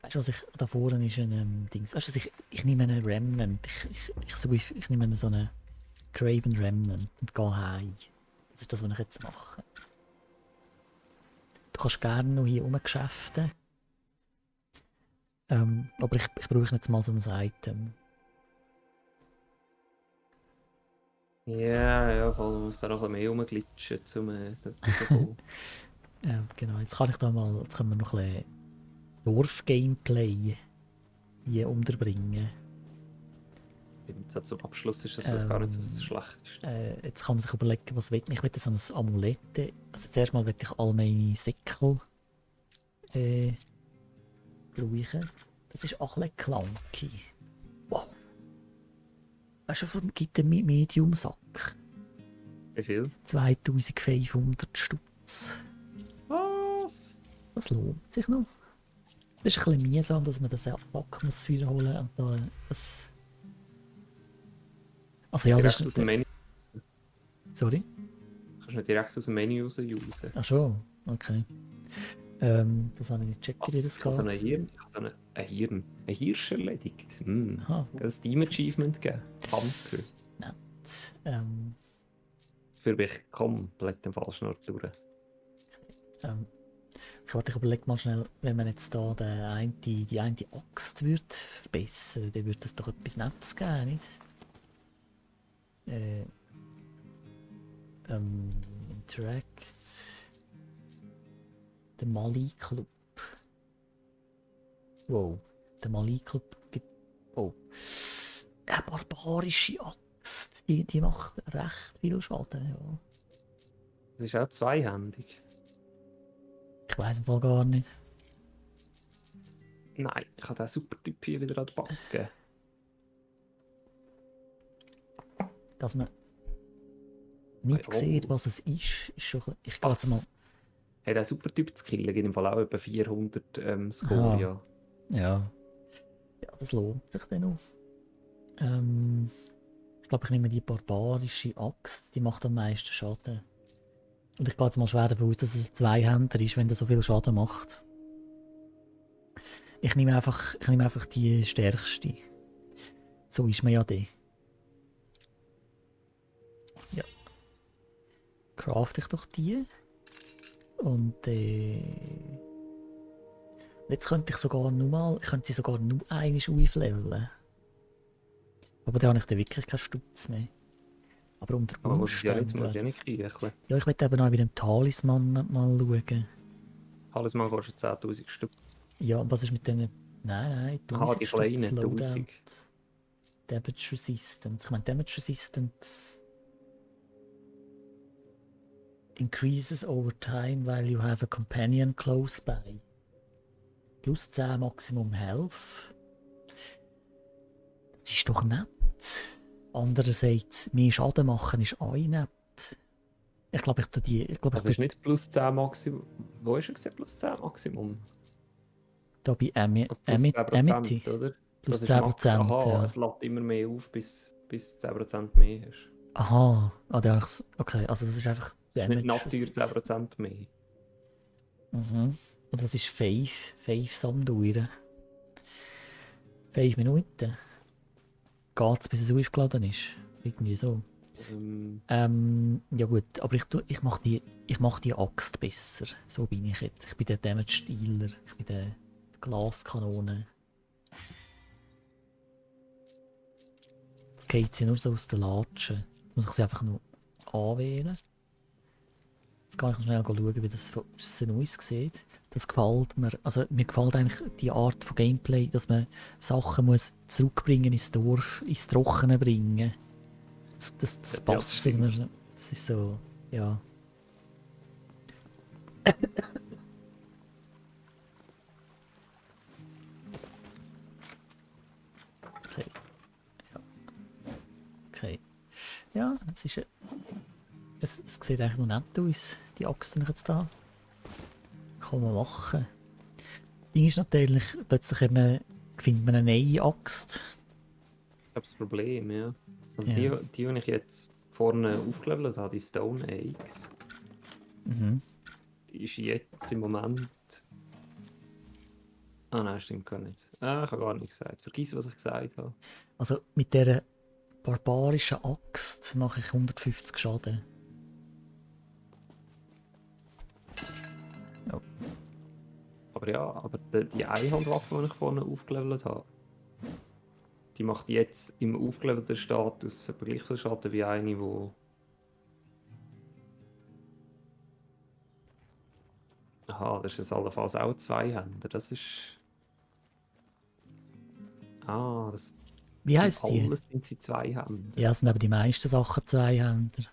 Weißt du, was ich... Da vorne ist ein Dings... Weißt du, ich nehme einen Remnant. Ich nehme so einen Graven Remnant und gehe heim. Das ist das, was ich jetzt mache. kannst gerne noch hier rumgeschäften. Aber ich brauche jetzt mal so ein Item. Ja, voll. Man muss da noch ein bisschen mehr rumglitschen, um dort rauszukommen. Genau, jetzt können wir noch ein bisschen Dorf-Gameplay hier unterbringen. So zum Abschluss ist das vielleicht gar nicht so das Schlechteste. Jetzt kann man sich überlegen, was will ich. Ich will so ein Amulett. Also zuerst mal will ich all meine Säckel brauchen. Das ist auch ein bisschen clunky. Wow. Weißt du, was gibt ein Medium-Sack? Wie viel? 2500 Stutz. Was? Das lohnt sich noch. Das ist ein bisschen mühsam, dass man das Sack muss Feuer holen und da das... Also ja, Direkt das aus dem ist... Menü. Sorry? Kannst du nicht direkt aus dem Menü rausen. Ach schon, okay. Das habe ich nicht gecheckt, wie das Ich habe so geht. ein Hirsch erledigt. Aha, Ein Steam Achievement gegeben. Hunter. nett. Für mich komplett den falschen Ort durch. Ich überlege mal schnell, wenn man jetzt da die eine Axt würde verbessern, dann würde das doch etwas Nettes geben, nicht? Interact. Der Mali Club. Wow, der Mali Club gibt. Oh. Eine barbarische Axt. Die macht recht viel Schaden, ja. Das ist auch zweihändig. Ich weiß im Fall gar nicht. Nein, ich habe den super Typ hier wieder an der Backe. Dass man nicht sieht, was es ist schon. Ich gehe jetzt mal. Hey, der super Typ zu killen gibt im Fall auch etwa 400 Score, ja. Ja. Ja, das lohnt sich dann auch. Ich glaube, ich nehme die barbarische Axt, die macht am meisten Schaden. Und ich gehe jetzt mal schwer davon aus, dass es ein Zweihänder ist, wenn der so viel Schaden macht. Ich nehme einfach die stärkste. So ist man ja die. Ja. Craft ich doch die. Und jetzt könnte ich sie sogar nur einmal aufleveln. Aber da habe ich dann wirklich keinen Stutz mehr. Aber unter Umständen... muss ja nicht kriechen. Ja, ich will eben auch mit dem Talisman mal schauen. Talisman kostet 10'000 Stück. Ja, und was ist mit denen... Nein, 1000 die kleinen, Loadout. 1000. Damage Resistance. Ich meine, Damage Resistance... Increases over time while you have a companion close by. Plus 10 Maximum Health. Das ist doch nett. Andererseits, mehr Schaden machen ist auch nett. Ich glaube, ich tue die... Das ist nicht plus 10 Maximum. Wo ist er gesehen? Plus 10 Maximum? Da bei Also plus 10%, oder? Plus Das ist 10%, Aha, ja. es lädt immer mehr auf, bis 10% mehr hast. Aha, okay, also das ist einfach Das ist nicht Damage. natürlich 10% mehr. Mhm. Und was ist 5? 5 Samdauern? 5 Minuten? Geht's, bis es aufgeladen ist? Irgendwie so. Ja gut, aber ich mach die Axt besser. So bin ich jetzt. Ich bin der Damage Dealer. Ich bin der Glaskanone. Jetzt geht sie nur so aus der Latsche. Jetzt muss ich sie einfach nur anwählen. Jetzt kann ich noch schnell schauen, wie das von außen aussieht. Das gefällt mir. Also mir gefällt eigentlich die Art von Gameplay, dass man Sachen muss zurückbringen ins Dorf, ins Trockene bringen. Das passt. Das ist so, ja. Okay. Ja. Okay. Ja, es sieht eigentlich noch nett aus, die Axt, die ich jetzt da kann man machen. Das Ding ist natürlich, plötzlich findet man eine neue Axt. Ich habe das Problem, ja. Also Ja. die ich jetzt vorne aufgelevelt habe, die Stone Axe, die ist jetzt im Moment... Ah nein, stimmt gar nicht. Ich habe gar nichts gesagt. Vergiss, was ich gesagt habe. Also mit dieser barbarischen Axt mache ich 150 Schaden. Oh. Aber ja, aber die Einhandwaffe, die ich vorne aufgelevelt habe, die macht jetzt im aufgelevelten Status etwa gleich viel Schaden wie eine, die... Aha, das ist allenfalls auch ein Zweihänder. Das ist... Ah, das Wie sind heisst die? alles sind sie Zweihänder. Ja, es sind aber die meisten Sachen Zweihänder.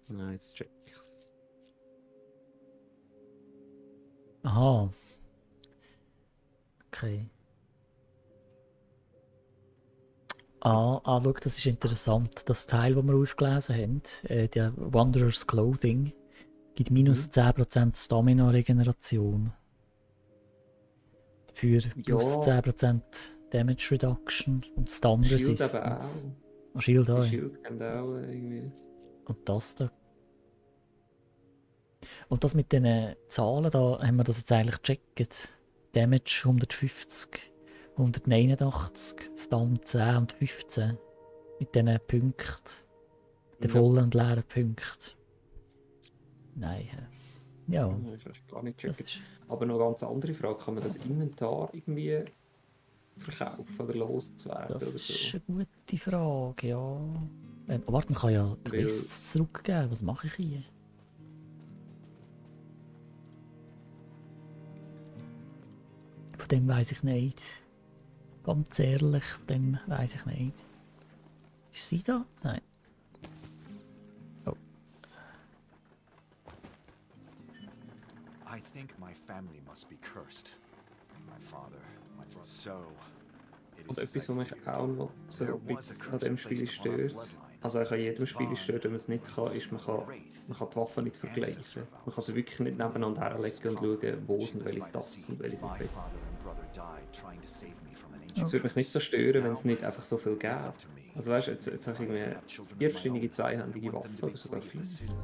Ja, jetzt check ich's. Aha. Okay. Schau, das ist interessant. Das Teil, das wir aufgelesen haben, der Wanderer's Clothing, gibt minus 10% Stamina-Regeneration. Für plus Ja, 10% Damage Reduction und Stun Shield eben Resistance. auch. Shield Die auch. Shield können auch irgendwie... Und das da. Und das mit den Zahlen, da haben wir das jetzt eigentlich gecheckt. Damage 150, 189, Stun 10 und 15. Mit diesen Punkten. Den vollen und leeren Punkten. Nein. Ja, Ja, ich weiß gar nicht das checken. ist, Aber noch eine ganz andere Frage, kann man das Inventar irgendwie verkaufen oder loswerden das oder ist so? eine gute Frage, ja. Warte, man kann ja Weil, Quests zurückgeben. Was mache ich hier? Von dem weiß ich nicht. Ganz ehrlich, von dem weiß ich nicht. Ist sie da? Nein. Oh. I think my family must be cursed. My father, my brother. So, it und is as etwas, I was mich feared. auch noch so There ein was a bisschen an curse dem Spiel placed upon our stört, bloodline. also eigentlich an jedem Spiel stört, wenn man es nicht kann, ist, man kann die Waffen nicht vergleichen. Man kann sie wirklich nicht nebeneinander herlegen und schauen, wo sind welche Stats und welche sind My besser. father and brother died trying to save me from an Oh. ancient Es würde mich nicht so curse. stören, wenn es nicht einfach so viel It's gäbe. up to me. Also weißt du, jetzt habe ich irgendwie I have children 4 of my verschiedene own. zweihändige I want them Waffen to be oder sogar free 5. as citizens.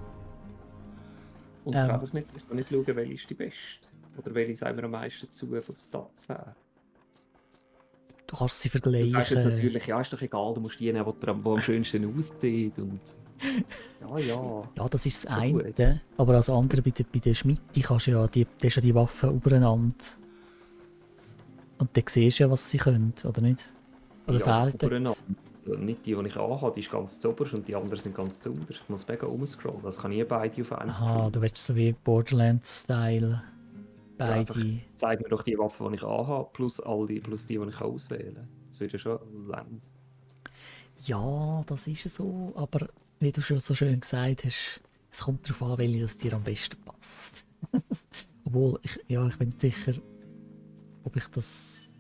Und ich kann einfach nicht, ich kann nicht schauen, welche ist die beste. Oder welche sagen mir am meisten zu von den Stats her. Du kannst sie Du sagst jetzt vergleichen. natürlich, ja, ist doch egal, du musst die nehmen, die am schönsten aussieht. Und ja. Ja, das ist das Schon gut. eine. Aber als andere bei der Schmiede kannst du ja die Waffen übereinander. Und dann siehst du ja, was sie können, oder nicht? Oder Ja, fehlt übereinander. das? Also nicht die ich anhabe, die ist ganz zuoberst und die anderen sind ganz zuunterst. Ich muss mega umscrollen, das kann ich beide auf einem Aha, Screen. du willst so wie Borderlands-Style. Ja, einfach Beide. zeig mir doch die Waffen, die ich anhabe, plus die ich auswählen kann. Das wird ja schon lang. Ja, das ist ja so, aber wie du schon so schön gesagt hast, es kommt darauf an, welche das dir am besten passt. Obwohl, ich bin nicht sicher, ob ich das...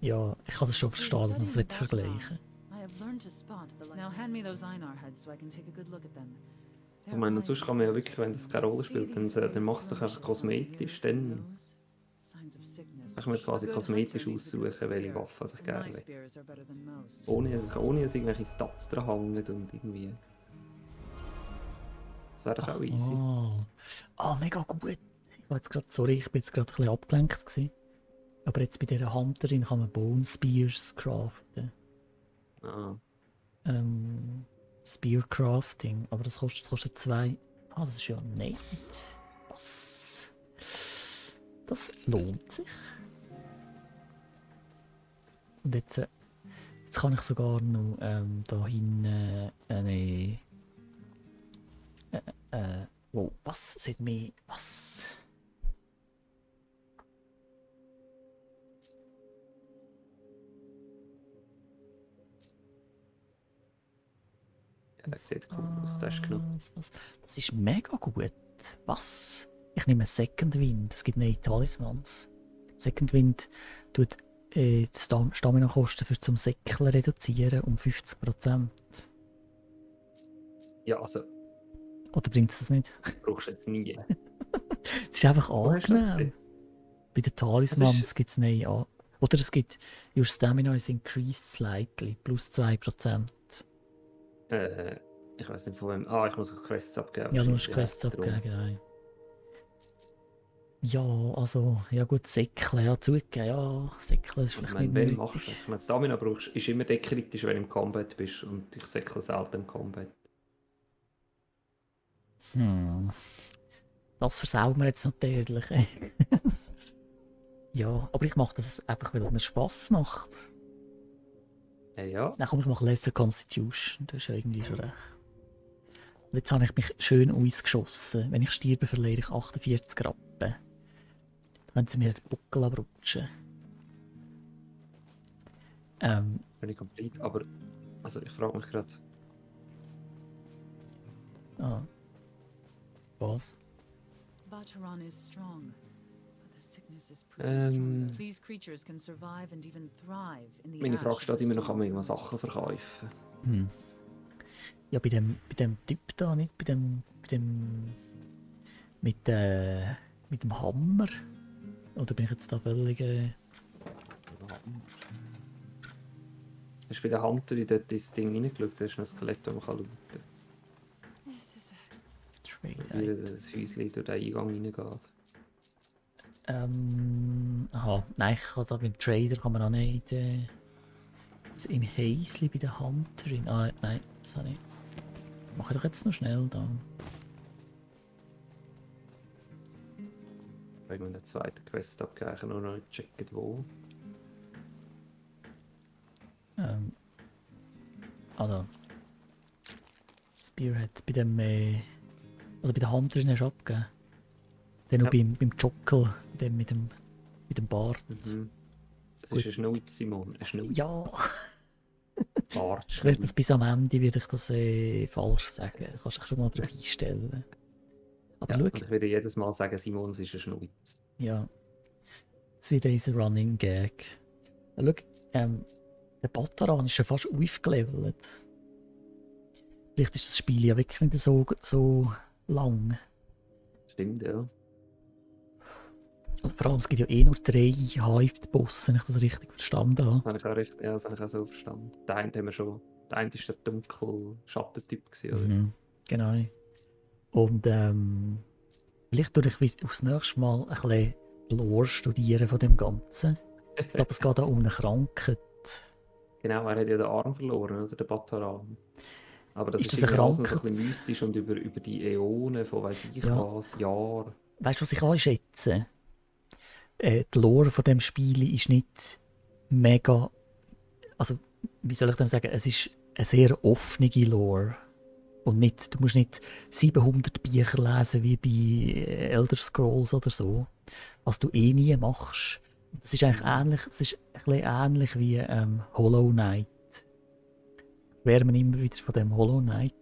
Ja, ich kann das schon verstehen, dass man es vergleichen. I have learned to spot the light. Now hand me those Einar heads so I can take a good look at them. Also, ich meine, sonst kann man ja wirklich, wenn das keine Rolle spielt, dann mach es doch einfach kosmetisch. Dann kann ich mir quasi kosmetisch aussuchen, welche Waffe ich gerne will. Ohne dass irgendwelche Stats dran hängen und irgendwie. Das wäre doch auch easy. Mega gut. Ich war jetzt gerade, sorry, ich bin jetzt gerade ein bisschen abgelenkt gewesen. Aber jetzt bei dieser Hunterin kann man Bone Spears craften. Ah. Spear Crafting, aber das kostet 2. Das ist ja nicht. Was? Das lohnt sich. Und jetzt kann ich sogar noch da hinten eine. Wow, was? Seht mir. Was? Ja, das sieht cool aus, das ist genug. Das ist mega gut. Was? Ich nehme Second Wind. Es gibt neue Talismans. Second Wind tut die Stamina-Kosten für zum Säckeln reduzieren um 50%. Ja, also, Oder bringt es das nicht? brauchst du jetzt nie. Es ist einfach Wo hast du das angenehm. gesehen? Bei den Talismans gibt es neue Oder es gibt Your Stamina is increased slightly, plus 2%. Ich weiß nicht von wem. Ah, ich muss auch Quests abgeben. Ja, du musst wahrscheinlich. Quests Darum. abgeben, genau. Ja, also, ja gut, Säckeln, ja, zugegeben, ja, Säckeln ist Ich vielleicht meine, nicht wenn nötig. machst du das? Ich meine, Stamina brauchst, ist immer der kritisch, wenn du im Combat bist und ich säckle selten im Combat. Das versaut mir jetzt natürlich. Ja, aber ich mache das einfach, weil es mir Spass macht. Ja. Dann komme ich mache Lesser Constitution, das ist ja irgendwie schon recht. Und jetzt habe ich mich schön ausgeschossen. Wenn ich sterbe, verliere ich 48 Rappen. Dann können sie mir den Buckel abrutschen. Bin ich komplett, aber also ich frage mich gerade, Was? Bacharan is strong, but the sickness is proving stronger. Ähm. These creatures can survive and even thrive in the meine ash Frage of steht the immer noch, kann man storm irgendwas gods. Sachen verkaufen? Ja, bei dem Typ da, nicht bei dem mit dem Hammer. Oder bin ich jetzt da völlig... Hast du bei der Hunter in das Ding reingeschaut? Da ist noch ein Skelett, das man looten kann. This is a Trade. Wie das Häuschen durch den Eingang reingeht. Aha, nein, ich kann da beim Trader kann man auch nicht im Häusli bei der Hunterin. Ah, nein, das habe ich. Mache ich doch jetzt noch schnell da. Wenn wir eine zweite Quest abgeben, kann ich noch nicht checken, wo. Also. Spearhead bei dem oder bei der Hunterin hast du abgegeben. Dann noch Ja. beim Jockel, dem mit dem Bart. Das ist ein Schnauz, Simon. Ein Schnauz. Ja, Bart, ich werde das bis am Ende würde ich das falsch sagen. Du kannst dich schon mal darauf einstellen. Aber Ja, schau, und ich würde jedes Mal sagen, Simon, es ist ein Schnauz. ja. Es wird unser Running Gag. Schau, der Bataran ist schon fast aufgelevelt. Vielleicht ist das Spiel ja wirklich nicht so lang. Stimmt, ja. Und vor allem, es gibt ja eh nur 3 Hyped-Bosse, wenn ich das richtig verstanden habe. Das habe ich auch, richtig, ja, das habe ich auch so verstanden. Der eine haben wir schon. Der eine war der dunkle Schattentyp, oder? Mhm, genau. Und vielleicht tue ich aufs nächste Mal ein bisschen die Lore studieren von dem Ganzen. Ich glaube, es geht auch um eine Krankheit. Genau, er hat ja den Arm verloren, oder? Der Bataran. Aber das Ist ist das eine irgendwie alles noch so ein Krankheit? bisschen mystisch und über die Äonen von weiss ich Ja. was, Jahr. Weißt du, was ich einschätze? Die Lore von dem Spiel ist nicht mega. Also, wie soll ich dem sagen? Es ist eine sehr offene Lore. Und nicht, du musst nicht 700 Bücher lesen wie bei Elder Scrolls oder so. Was du eh nie machst. Das ist eigentlich ähnlich, es ist ein bisschen ähnlich wie Hollow Knight. Wäre man immer wieder von dem Hollow Knight.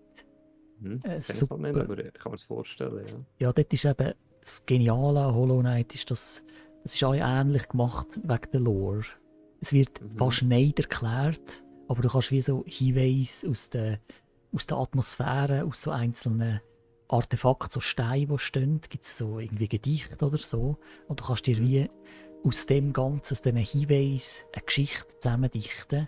Super. Nicht, super. aber ich kann mir das vorstellen, ja. Ja, dort ist eben das Geniale an Hollow Knight, ist, das ist auch ähnlich gemacht wegen der Lore. Es wird fast nicht erklärt, aber du kannst wie so Hinweise aus der Atmosphäre, aus so einzelnen Artefakten, so Steine, die stehen, gibt es so irgendwie Gedichte oder so. Und du kannst dir wie aus dem Ganzen, aus diesen Hinweisen eine Geschichte zusammendichten.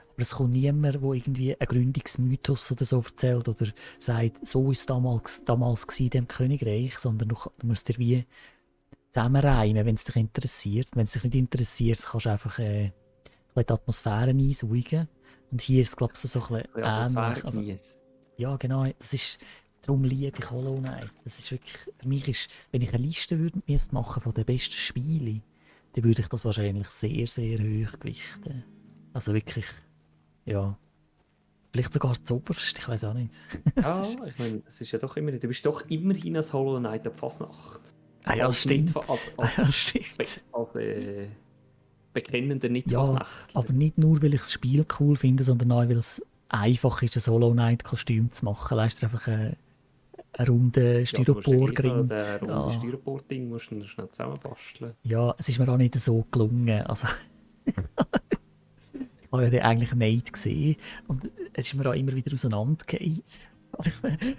Aber es kommt niemand, der irgendwie einen Gründungsmythos oder so erzählt oder sagt, so war es damals gewesen in dem Königreich, sondern du musst dir wie zusammenreimen, wenn es dich interessiert. Wenn es dich nicht interessiert, kannst du einfach ein bisschen die Atmosphäre einsaugen. Und hier ist es, glaube ich, so ein bisschen ähnlich. Also, ja, genau. Das ist, darum liebe ich Hollow Knight. Das ist wirklich, für mich ist, wenn ich eine Liste würde machen von den besten Spielen, dann würde ich das wahrscheinlich sehr, sehr hoch gewichten. Also wirklich, ja. Vielleicht sogar zuoberst, ich weiß auch nicht. Ja, ich meine, es ist ja doch immer, du bist doch immerhin als Hollow Knight ab Fasnacht. Ah ja, Als stimmt. Ja, stimmt. Als bekennender nicht Ja, Fasnacht. aber nicht nur, weil ich das Spiel cool finde, sondern auch, weil es einfach ist, ein Hollow Knight-Kostüm zu machen. Weißt du, einfach einen runden Styropor-Grind. Ja, der runde Styropor-Ding musst du schnell zusammenbasteln. Ja, es ist mir auch nicht so gelungen. Also, ich habe ja den eigentlich nicht gesehen. Und es ist mir auch immer wieder auseinandergefallen.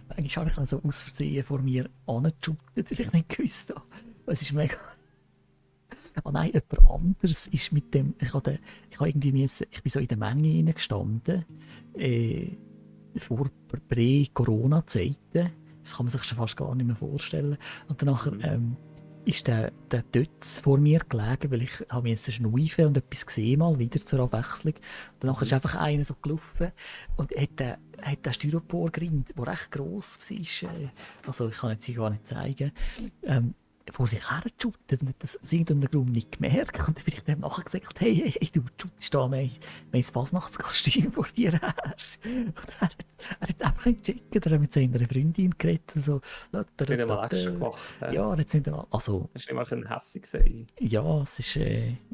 Eigentlich habe ich so aus Versehen vor mir angeshootet, weil ich nicht gewusst habe. Es ist mega... Oh nein, jemand anderes ist mit dem... Ich bin so in der Menge hineingestanden. Vor Prä-Corona-Zeiten. Das kann man sich schon fast gar nicht mehr vorstellen. Und danach ist der Dötz vor mir gelegen, weil ich habe mir schnaufen und etwas gesehen, mal wieder zur Abwechslung. Und danach ist einfach einer so gelaufen und hat den Styropor-Grind, der recht gross war, also ich kann jetzt hier gar nicht zeigen, vor sich her shootet und hat das aus irgendeinem Grund nicht gemerkt. Und dann bin ich dem nachher gesagt, hey, du shootest da, wir haben ein Fasnachtskostüm vor dir her. Und er hat einfach gecheckt, er hat mit seiner Freundin geredet. So, Das hat er mal extra gemacht. ja, jetzt sind wir, also, Das ist nicht mal hässig sein. ja, es ist,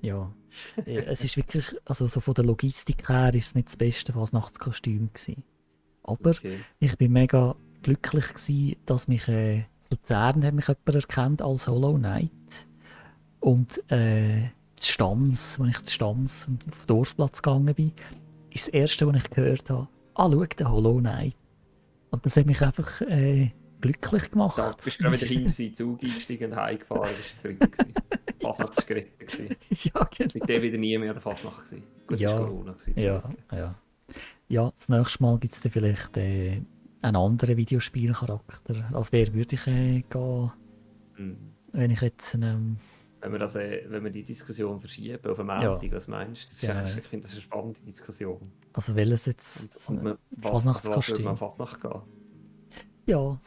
ja, es ist wirklich, also so von der Logistik her ist es nicht das beste Fasnachtskostüm gewesen. Aber Okay. ich bin mega glücklich gewesen, dass mich Luzern hat mich jemand erkannt als Hollow Knight. Und das Stanz, als ich zu Stanz und auf den Dorfplatz gegangen bin, ist das erste, was ich gehört habe, schau, der Hollow Knight. Und das hat mich einfach glücklich gemacht. Da bist du gerade wieder hinter seinen Zug eingestiegen und heimgefahren, bist du zufrieden gewesen. Fasnacht war gerettet gewesen. Ja, genau. Mit dem wieder nie mehr an der Fasnacht gewesen. Gut, Ja, es war Corona gewesen. Ja, ja. Ja, das nächste Mal gibt es dann vielleicht einen anderen Videospielcharakter. Als wer würde ich gehen, Mhm. wenn ich jetzt Wenn wir die Diskussion verschieben auf den Ja. Montag, was meinst du? Das ist Ja. echt, ich finde das eine spannende Diskussion. also welches jetzt Und was würde Fasnachtskostüm? man Fasnacht gehen? Ja,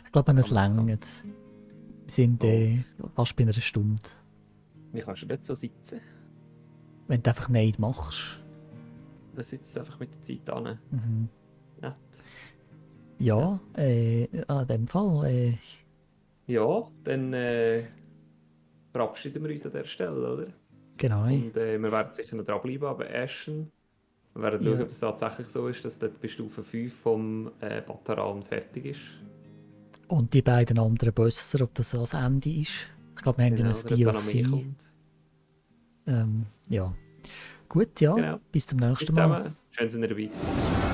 ich glaube, es Fasnachtskostüm. längert. Wir sind fast bei einer Stunde. Wie kannst du nicht so sitzen? Wenn du einfach nicht machst. Da sitzt du einfach mit der Zeit an. Mhm. Nett. Ja, in dem Fall. Ja, dann verabschieden wir uns an dieser Stelle, oder? Genau. Und wir werden sicher noch dranbleiben, aber Ashen. Wir werden schauen, Ja. ob es tatsächlich so ist, dass dort bei Stufe 5 vom Bataran fertig ist. Und die beiden anderen Bösser, ob das das Ende ist. Ich glaube, wir haben ja Genau, ein oder ob da noch mehr DLC. kommt. Ja. Gut, ja. Genau. Bis zum Bis nächsten Mal. zusammen. Schön, dass ihr dabei gewesen.